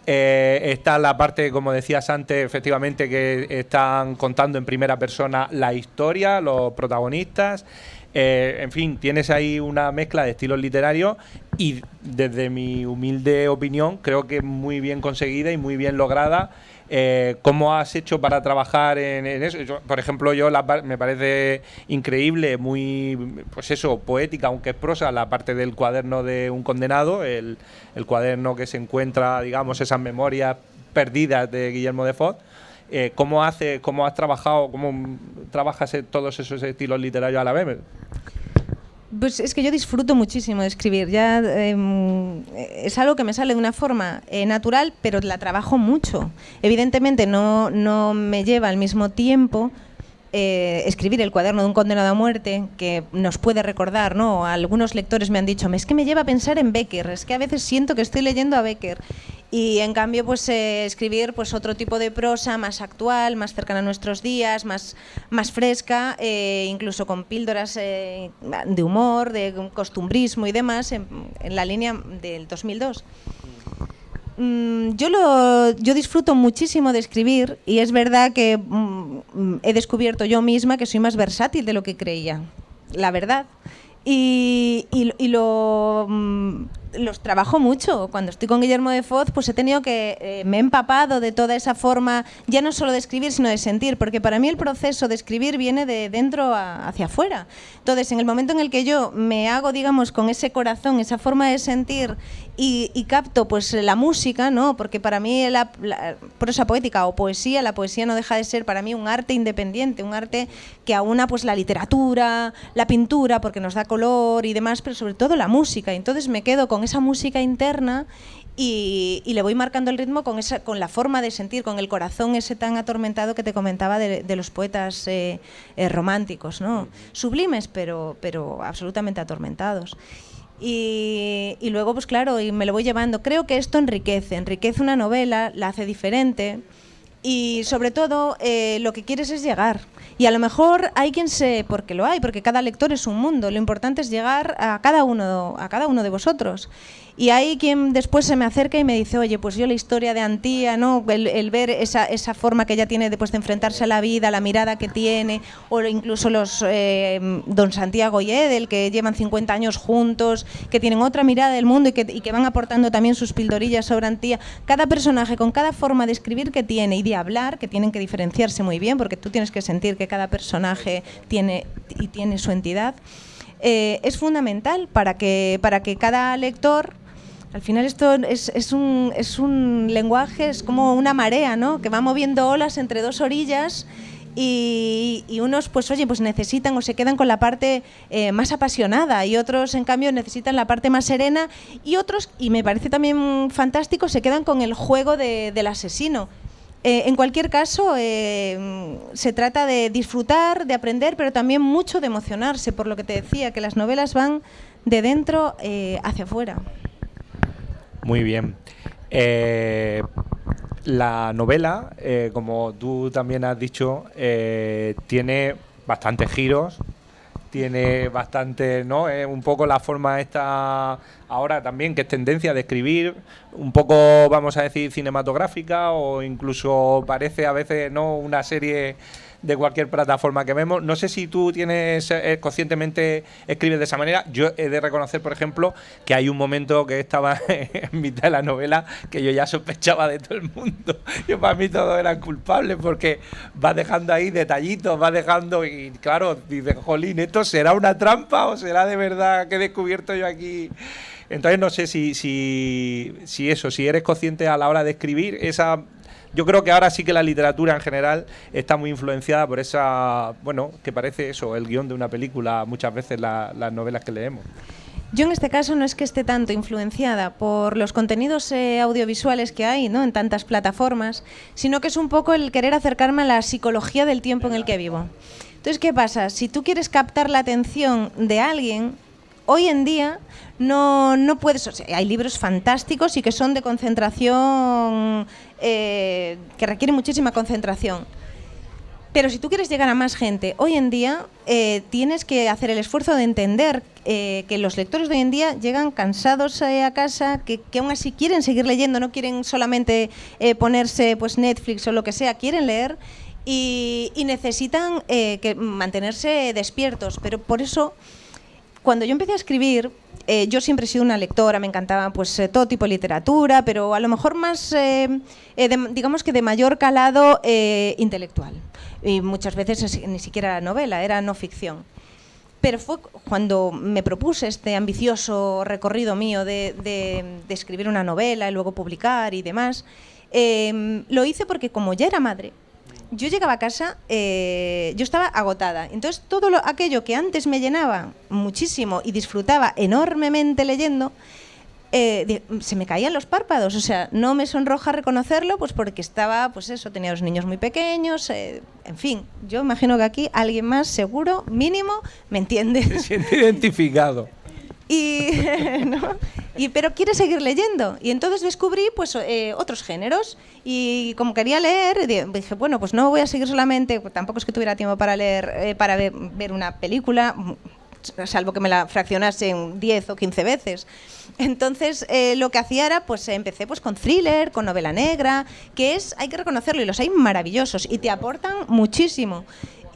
está la parte, como decías antes, efectivamente, que están contando en primera persona la historia, los protagonistas. En fin, tienes ahí una mezcla de estilos literarios y, desde mi humilde opinión, creo que muy bien conseguida y muy bien lograda. ¿Cómo has hecho para trabajar en eso? Por ejemplo, me parece increíble, muy, pues eso, poética, aunque es prosa, la parte del cuaderno de un condenado, el cuaderno que se encuentra, digamos, esas memorias perdidas de Guillermo de Foz. ¿Cómo trabajas todos esos estilos literarios a la vez? Pues es que yo disfruto muchísimo de escribir. Ya es algo que me sale de una forma natural, pero la trabajo mucho. Evidentemente no me lleva al mismo tiempo escribir el cuaderno de un condenado a muerte, que nos puede recordar, ¿no? Algunos lectores me han dicho, es que me lleva a pensar en Becker, es que a veces siento que estoy leyendo a Becker. Y en cambio, pues escribir pues otro tipo de prosa más actual, más cercana a nuestros días, más fresca, incluso con píldoras de humor, de costumbrismo y demás, en la línea del 2002. Yo disfruto muchísimo de escribir y es verdad que he descubierto yo misma que soy más versátil de lo que creía, la verdad. Y los trabajo mucho. Cuando estoy con Guillermo de Foz, pues he tenido me he empapado de toda esa forma, ya no solo de escribir, sino de sentir, porque para mí el proceso de escribir viene de dentro hacia afuera. Entonces, en el momento en el que yo me hago, digamos, con ese corazón, esa forma de sentir y capto pues la música, ¿no? Porque para mí la prosa poética o poesía, la poesía no deja de ser para mí un arte independiente, un arte que aúna pues la literatura, la pintura, porque nos da color y demás, pero sobre todo la música. Entonces me quedo con esa música interna y le voy marcando el ritmo con la forma de sentir, con el corazón ese tan atormentado que te comentaba de los poetas románticos, ¿no? Sublimes, pero absolutamente atormentados. Y luego, pues claro, y me lo voy llevando. Creo que esto enriquece una novela, la hace diferente. Y sobre todo lo que quieres es llegar. Y a lo mejor hay quien porque cada lector es un mundo. Lo importante es llegar a cada uno de vosotros. Y hay quien después se me acerca y me dice, oye, pues yo la historia de Antía, ¿no? El ver esa forma que ella tiene después de enfrentarse a la vida, la mirada que tiene, o incluso los don Santiago y Edel, que llevan 50 años juntos, que tienen otra mirada del mundo y que van aportando también sus pildorillas sobre Antía. Cada personaje con cada forma de escribir que tiene y de hablar, que tienen que diferenciarse muy bien, porque tú tienes que sentir que cada personaje tiene su entidad, es fundamental para que cada lector Al final esto es un lenguaje, es como una marea, ¿no? Que va moviendo olas entre dos orillas y unos, pues oye, pues necesitan o se quedan con la parte más apasionada y otros, en cambio, necesitan la parte más serena y otros, y me parece también fantástico, se quedan con el juego del asesino. En cualquier caso, se trata de disfrutar, de aprender, pero también mucho de emocionarse, por lo que te decía, que las novelas van de dentro hacia afuera. Muy bien. La novela, como tú también has dicho, tiene bastantes giros, tiene bastante, ¿no? Un poco la forma esta ahora también, que es tendencia de escribir, un poco, vamos a decir, cinematográfica, o incluso parece a veces, ¿no?, una serie de cualquier plataforma que vemos. No sé si tú tienes conscientemente escribes de esa manera. Yo he de reconocer, por ejemplo, que hay un momento que estaba en mitad de la novela que yo ya sospechaba de todo el mundo. Yo, para mí todos eran culpables, porque vas dejando ahí detallitos, vas dejando, y claro, dices, jolín, ¿esto será una trampa o será de verdad que he descubierto yo aquí? Entonces no sé si eres consciente a la hora de escribir esa. Yo creo que ahora sí que la literatura en general está muy influenciada por esa, bueno, que parece eso, el guión de una película, muchas veces las novelas que leemos. Yo en este caso no es que esté tanto influenciada por los contenidos audiovisuales que hay, ¿no?, en tantas plataformas, sino que es un poco el querer acercarme a la psicología del tiempo en el que vivo. Entonces, ¿qué pasa? Si tú quieres captar la atención de alguien, hoy en día no puedes. O sea, hay libros fantásticos y que son de concentración, que requieren muchísima concentración. Pero si tú quieres llegar a más gente, hoy en día tienes que hacer el esfuerzo de entender que los lectores de hoy en día llegan cansados a casa, que aún así quieren seguir leyendo, no quieren solamente ponerse pues Netflix o lo que sea, quieren leer y necesitan mantenerse despiertos. Pero por eso, cuando yo empecé a escribir, yo siempre he sido una lectora, me encantaba pues todo tipo de literatura, pero a lo mejor más, digamos que de mayor calado intelectual. Y muchas veces ni siquiera era novela, era no ficción. Pero fue cuando me propuse este ambicioso recorrido mío de escribir una novela y luego publicar y demás, lo hice porque como ya era madre, yo llegaba a casa, yo estaba agotada. Entonces todo aquello que antes me llenaba muchísimo y disfrutaba enormemente leyendo, se me caían los párpados. O sea, no me sonroja reconocerlo, pues porque estaba, pues eso, tenía los niños muy pequeños, en fin. Yo imagino que aquí alguien más, seguro, mínimo, me entiende. Se siente identificado. Pero quiere seguir leyendo, y entonces descubrí pues otros géneros, y como quería leer dije, bueno, pues no voy a seguir solamente, pues tampoco es que tuviera tiempo para leer, para ver una película, salvo que me la fraccionase en 10 o 15 veces. Entonces lo que hacía era, pues empecé pues con thriller, con novela negra, que hay que reconocerlo, y los hay maravillosos y te aportan muchísimo.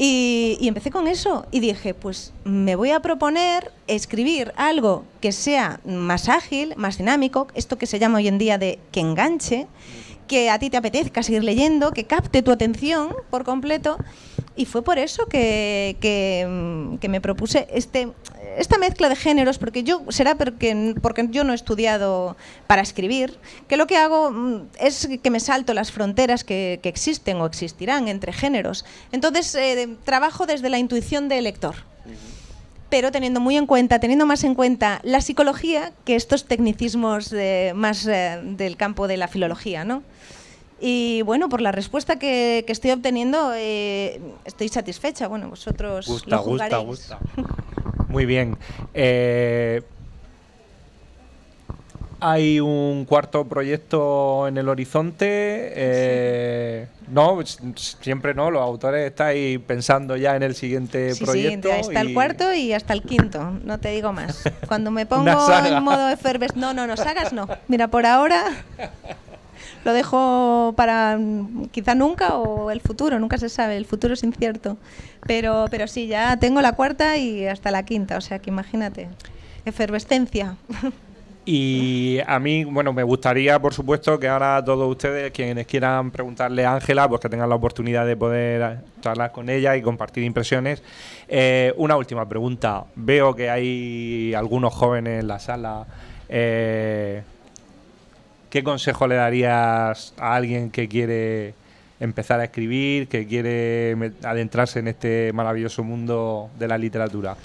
Y empecé con eso y dije, pues me voy a proponer escribir algo que sea más ágil, más dinámico, esto que se llama hoy en día de que enganche, que a ti te apetezca seguir leyendo, que capte tu atención por completo. Y fue por eso que me propuse esta mezcla de géneros, porque yo no he estudiado para escribir, que lo que hago es que me salto las fronteras que existen o existirán entre géneros. Entonces trabajo desde la intuición del lector, pero teniendo más en cuenta la psicología que estos tecnicismos más del campo de la filología, ¿no? Y bueno, por la respuesta que estoy obteniendo, estoy satisfecha. Bueno, vosotros lo juzgaréis. Gusta. Muy bien. Hay un cuarto proyecto en el horizonte. Sí. No, siempre no, los autores estáis pensando ya en el siguiente proyecto. Sí, está el cuarto y hasta el quinto, no te digo más. Cuando me pongo en modo efervescente, no, sagas no. Mira, por ahora lo dejo para quizá nunca, o el futuro, nunca se sabe, el futuro es incierto. Pero sí, ya tengo la cuarta y hasta la quinta, o sea que imagínate, efervescencia. Y a mí, bueno, me gustaría, por supuesto, que ahora todos ustedes, quienes quieran preguntarle a Ángela, pues que tengan la oportunidad de poder charlar con ella y compartir impresiones. Una última pregunta. Veo que hay algunos jóvenes en la sala. ¿qué consejo le darías a alguien que quiere empezar a escribir, que quiere adentrarse en este maravilloso mundo de la literatura?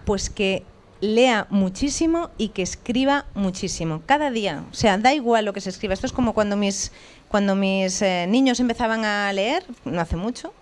Pues que lea muchísimo y que escriba muchísimo, cada día. O sea, da igual lo que se escriba. Esto es como cuando mis niños empezaban a leer, no hace mucho,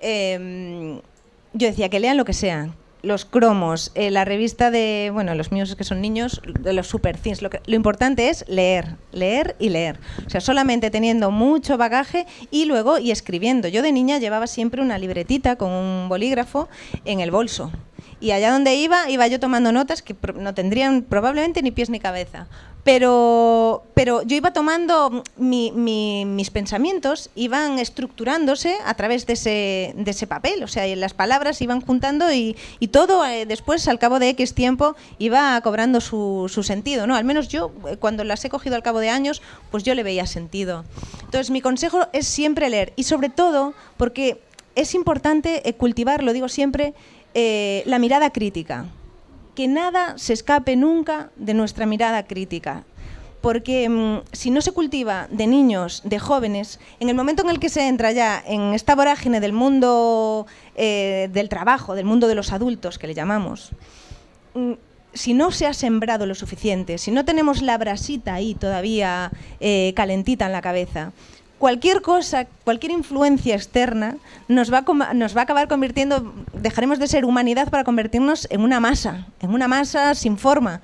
yo decía que lean lo que sea. Los cromos, la revista de, bueno, los míos es que son niños, de los super things. Lo importante es leer, leer y leer. O sea, solamente teniendo mucho bagaje y luego y escribiendo. Yo de niña llevaba siempre una libretita con un bolígrafo en el bolso. Y allá donde iba yo tomando notas que no tendrían probablemente ni pies ni cabeza. Pero yo iba tomando mis pensamientos, iban estructurándose a través de ese papel. O sea, las palabras iban juntando y todo después, al cabo de X tiempo, iba cobrando su sentido, ¿no? Al menos yo, cuando las he cogido al cabo de años, pues yo le veía sentido. Entonces, mi consejo es siempre leer. Y sobre todo, porque es importante cultivar, lo digo siempre, la mirada crítica. Que nada se escape nunca de nuestra mirada crítica. Porque si no se cultiva de niños, de jóvenes, en el momento en el que se entra ya en esta vorágine del mundo del trabajo, del mundo de los adultos, que le llamamos, si no se ha sembrado lo suficiente, si no tenemos la brasita ahí todavía calentita en la cabeza, cualquier cosa, cualquier influencia externa nos va a acabar convirtiendo, dejaremos de ser humanidad para convertirnos en una masa sin forma,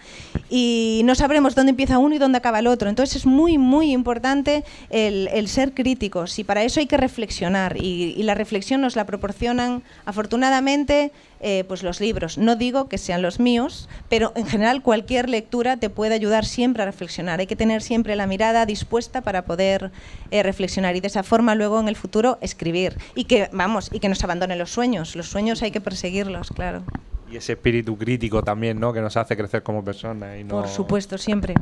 y no sabremos dónde empieza uno y dónde acaba el otro. Entonces es muy, muy importante el ser críticos, y para eso hay que reflexionar, y la reflexión nos la proporcionan afortunadamente pues los libros. No digo que sean los míos, pero en general cualquier lectura te puede ayudar siempre a reflexionar. Hay que tener siempre la mirada dispuesta para poder reflexionar, y de esa forma luego en el futuro escribir, y que nos abandonen los sueños. Los sueños hay que perseguirlos, claro. Y ese espíritu crítico también, ¿no?, que nos hace crecer como personas. Por supuesto, siempre.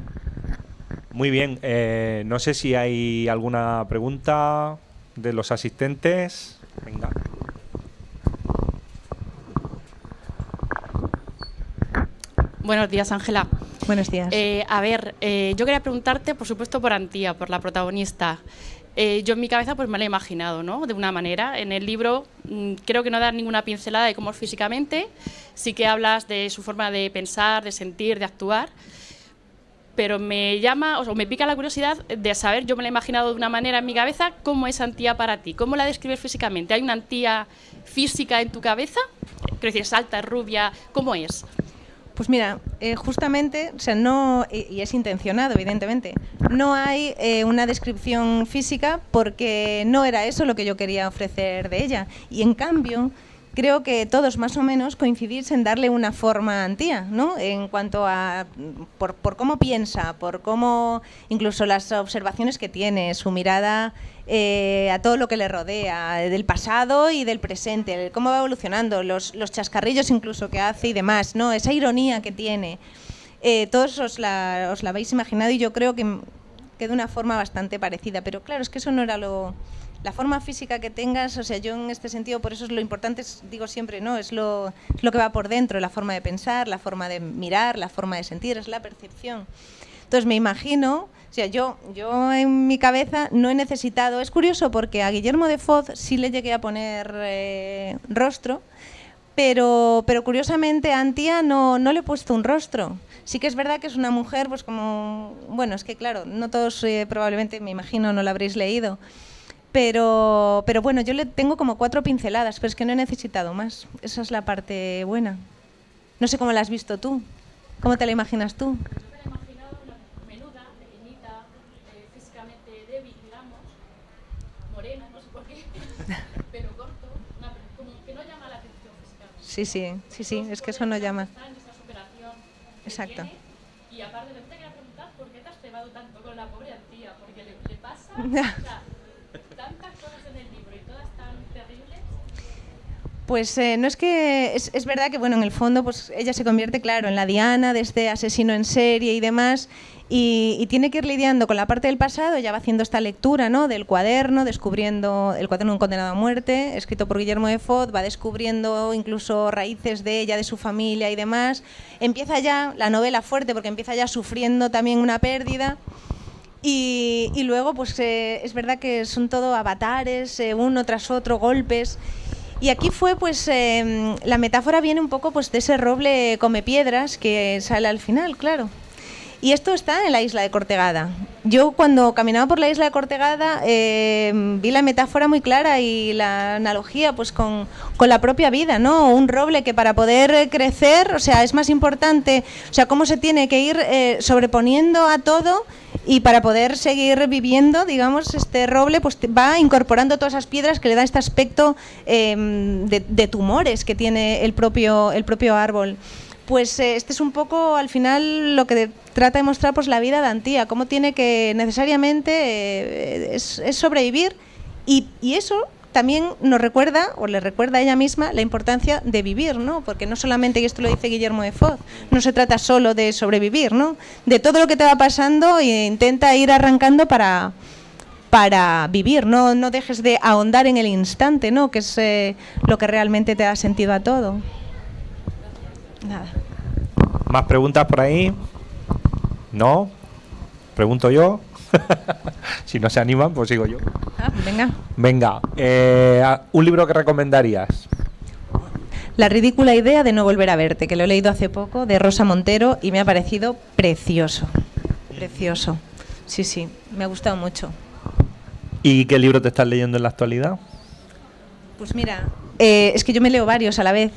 Muy bien, no sé si hay alguna pregunta de los asistentes. Venga. Buenos días, Ángela. Buenos días. Yo quería preguntarte, por supuesto, por Antía, por la protagonista. Yo en mi cabeza pues me la he imaginado, ¿no?, de una manera. En el libro creo que no das ninguna pincelada de cómo es físicamente, sí que hablas de su forma de pensar, de sentir, de actuar, pero me pica la curiosidad de saber, yo me la he imaginado de una manera en mi cabeza, ¿cómo es Antía para ti? ¿Cómo la describes físicamente? ¿Hay una Antía física en tu cabeza? Quiero decir, ¿es alta, es rubia? ¿Cómo es? Pues mira, justamente, o sea, no, y es intencionado, evidentemente, no hay una descripción física, porque no era eso lo que yo quería ofrecer de ella. Y en cambio, creo que todos más o menos coincidís en darle una forma a Antía, ¿no? En cuanto a por cómo piensa, por cómo incluso las observaciones que tiene, su mirada a todo lo que le rodea, del pasado y del presente, cómo va evolucionando, los chascarrillos incluso que hace y demás, ¿no? Esa ironía que tiene. Todos os la habéis imaginado, y yo creo que de una forma bastante parecida, pero claro, es que eso no era la forma física que tengas. O sea, yo en este sentido, por eso es lo importante, digo siempre, ¿no? Es lo que va por dentro, la forma de pensar, la forma de mirar, la forma de sentir, es la percepción. Entonces me imagino, o sea, yo en mi cabeza no he necesitado. Es curioso porque a Guillermo de Foz sí le llegué a poner rostro, pero curiosamente a Antía no le he puesto un rostro. Sí que es verdad que es una mujer, pues como, bueno, es que claro, no todos probablemente, me imagino, no la habréis leído. Pero bueno, yo le tengo como 4 pinceladas, pero es que no he necesitado más. Esa es la parte buena. No sé cómo la has visto tú. ¿Cómo te la imaginas tú? Yo me la he imaginado una menuda, pequeñita, físicamente débil, digamos, morena, no sé por qué, pero corto, como que no llama la atención físicamente. Sí, es que eso no llama. Exacto. Y aparte, te quería preguntar por qué te has cebado tanto con la pobre Antía, porque le pasa... tantas cosas en el libro y todas tan terribles. Pues no es que... Es verdad que, bueno, en el fondo pues ella se convierte, claro, en la Diana de este asesino en serie y demás, y tiene que ir lidiando con la parte del pasado. Ella va haciendo esta lectura, ¿no?, del cuaderno, descubriendo el cuaderno de un condenado a muerte, escrito por Guillermo de Foz, va descubriendo incluso raíces de ella, de su familia y demás. Empieza ya la novela fuerte, porque empieza ya sufriendo también una pérdida. Y luego, pues es verdad que son todo avatares, uno tras otro, golpes. Y aquí fue, pues, la metáfora viene un poco pues de ese roble come piedras que sale al final, claro. Y esto está en la isla de Cortegada. Yo cuando caminaba por la isla de Cortegada vi la metáfora muy clara y la analogía pues con la propia vida, ¿no? Un roble que para poder crecer, o sea, es más importante, o sea, cómo se tiene que ir sobreponiendo a todo y para poder seguir viviendo, digamos, este roble pues va incorporando todas esas piedras que le da este aspecto de tumores que tiene el propio árbol. Pues este es un poco, al final, lo que trata de mostrar pues la vida de Antía, cómo tiene que necesariamente es sobrevivir y eso también nos recuerda, o le recuerda a ella misma, la importancia de vivir, ¿no? Porque no solamente, y esto lo dice Guillermo de Foz, no se trata solo de sobrevivir, ¿no? De todo lo que te va pasando e intenta ir arrancando para vivir, no dejes de ahondar en el instante, ¿no? Que es lo que realmente te da sentido a todo. Nada. ¿Más preguntas por ahí? ¿No? ¿Pregunto yo? Si no se animan, pues sigo yo. Venga. Venga, ¿un libro que recomendarías? La ridícula idea de no volver a verte, que lo he leído hace poco, de Rosa Montero, y me ha parecido precioso. Precioso. Sí, me ha gustado mucho. ¿Y qué libro te estás leyendo en la actualidad? Pues mira, es que yo me leo varios a la vez.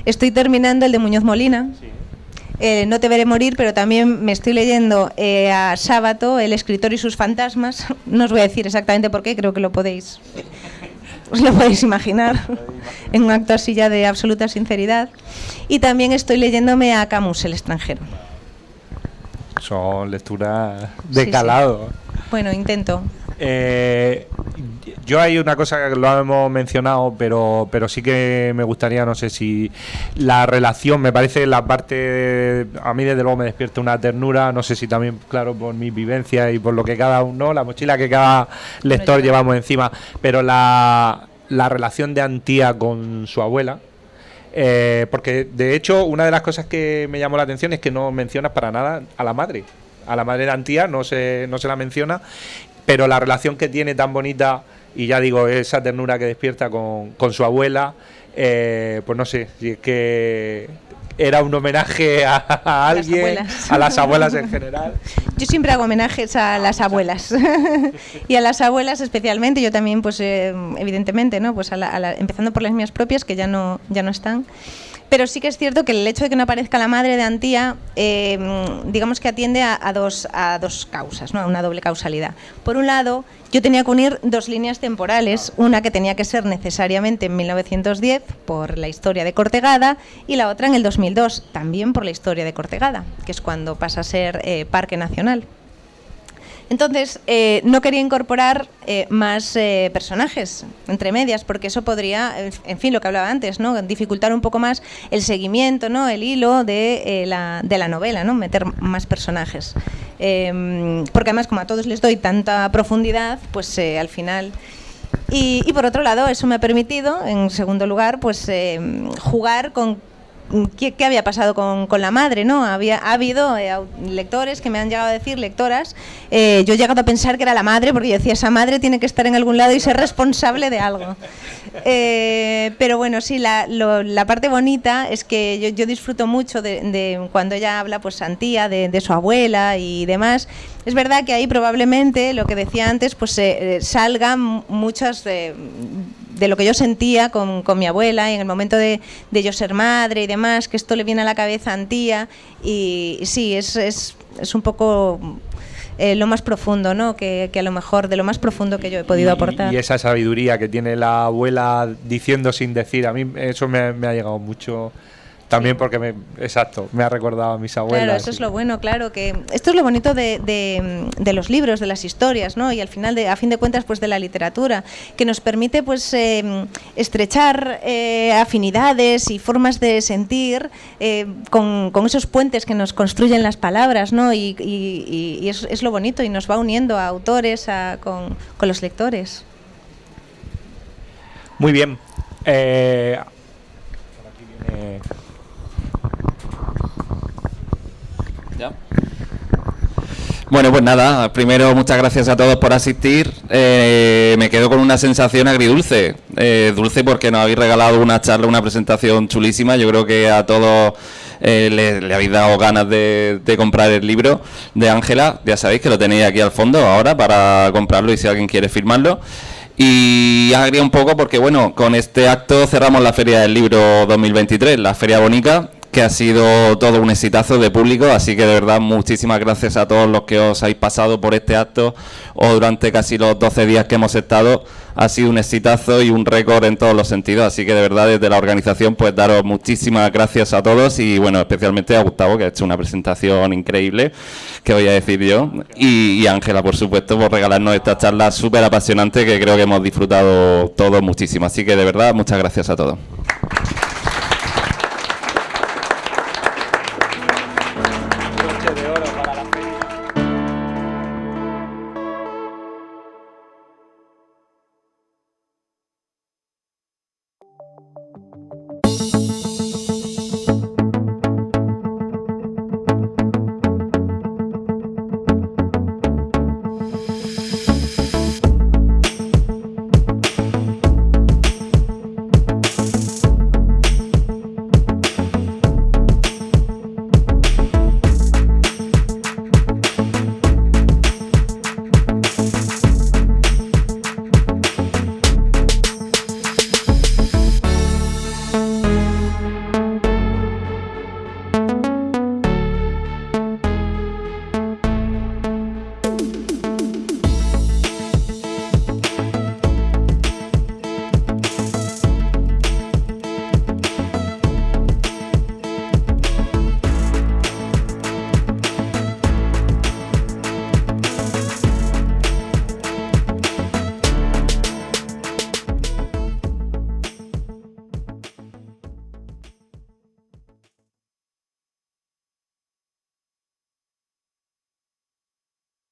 Estoy terminando el de Muñoz Molina. No te veré morir, pero también me estoy leyendo a Sábato, El escritor y sus fantasmas. No os voy a decir exactamente por qué, creo que os lo podéis imaginar, en un acto así ya de absoluta sinceridad. Y también estoy leyéndome a Camus, El extranjero. Son lecturas de calado. Sí. Bueno, intento. Yo hay una cosa que lo hemos mencionado, pero sí que me gustaría, no sé si la relación, me parece la parte, a mí desde luego me despierta una ternura, no sé si también, claro, por mi vivencia y por lo que cada uno, la mochila que cada lector llevamos encima, pero la relación de Antía con su abuela, porque de hecho una de las cosas que me llamó la atención es que no mencionas para nada a la madre de Antía, no se la menciona, pero la relación que tiene tan bonita, y ya digo, esa ternura que despierta con su abuela, pues no sé, si es que era un homenaje a alguien, a las abuelas en general. Yo siempre hago homenajes a las abuelas y a las abuelas especialmente. Yo también, pues evidentemente, ¿no? Pues empezando por las mías propias, que ya no están. Pero sí que es cierto que el hecho de que no aparezca la madre de Antía, digamos que atiende a dos causas, ¿no? A una doble causalidad. Por un lado, yo tenía que unir dos líneas temporales, una que tenía que ser necesariamente en 1910 por la historia de Cortegada y la otra en el 2002 también por la historia de Cortegada, que es cuando pasa a ser Parque Nacional. Entonces, no quería incorporar más personajes entre medias, porque eso podría, en fin, lo que hablaba antes, ¿no? Dificultar un poco más el seguimiento, ¿no? El hilo de la novela, ¿no? Meter más personajes. Porque además, como a todos les doy tanta profundidad, pues al final... Y por otro lado, eso me ha permitido, en segundo lugar, pues jugar con... ¿Qué había pasado con la madre, ¿no? Ha habido lectores que me han llegado a decir, lectoras, yo he llegado a pensar que era la madre, porque yo decía, esa madre tiene que estar en algún lado y ser responsable de algo. Pero bueno, sí, la parte bonita es que yo disfruto mucho de cuando ella habla, pues Antía, de su abuela y demás. Es verdad que ahí probablemente, lo que decía antes, pues salgan muchas de lo que yo sentía con mi abuela y en el momento de yo ser madre y demás, que esto le viene a la cabeza a Antía, y sí, es un poco lo más profundo, ¿no? Que a lo mejor de lo más profundo que yo he podido aportar. Y esa sabiduría que tiene la abuela diciendo sin decir, a mí eso me ha llegado mucho. También porque me ha recordado a mis abuelas. Claro, eso es lo bueno, claro, que esto es lo bonito de los libros, de las historias, ¿no? Y al final, a fin de cuentas, pues de la literatura, que nos permite pues estrechar afinidades y formas de sentir con esos puentes que nos construyen las palabras, ¿no? Y es lo bonito y nos va uniendo a autores con los lectores. Muy bien. Por aquí viene... ¿Ya? Bueno, pues nada, primero muchas gracias a todos por asistir. Me quedo con una sensación agridulce. Dulce porque nos habéis regalado una charla, una presentación chulísima. Yo creo que a todos le habéis dado ganas de comprar el libro de Ángela. Ya sabéis que lo tenéis aquí al fondo ahora para comprarlo y si alguien quiere firmarlo. Y agria un poco porque, bueno, con este acto cerramos la Feria del Libro 2023, la Feria Bonica, que ha sido todo un exitazo de público, así que de verdad muchísimas gracias a todos los que os habéis pasado por este acto o durante casi los 12 días que hemos estado. Ha sido un exitazo y un récord en todos los sentidos, así que de verdad desde la organización pues daros muchísimas gracias a todos y bueno, especialmente a Gustavo, que ha hecho una presentación increíble, que voy a decir yo, y Ángela, por supuesto, por regalarnos esta charla súper apasionante que creo que hemos disfrutado todos muchísimo, así que de verdad muchas gracias a todos.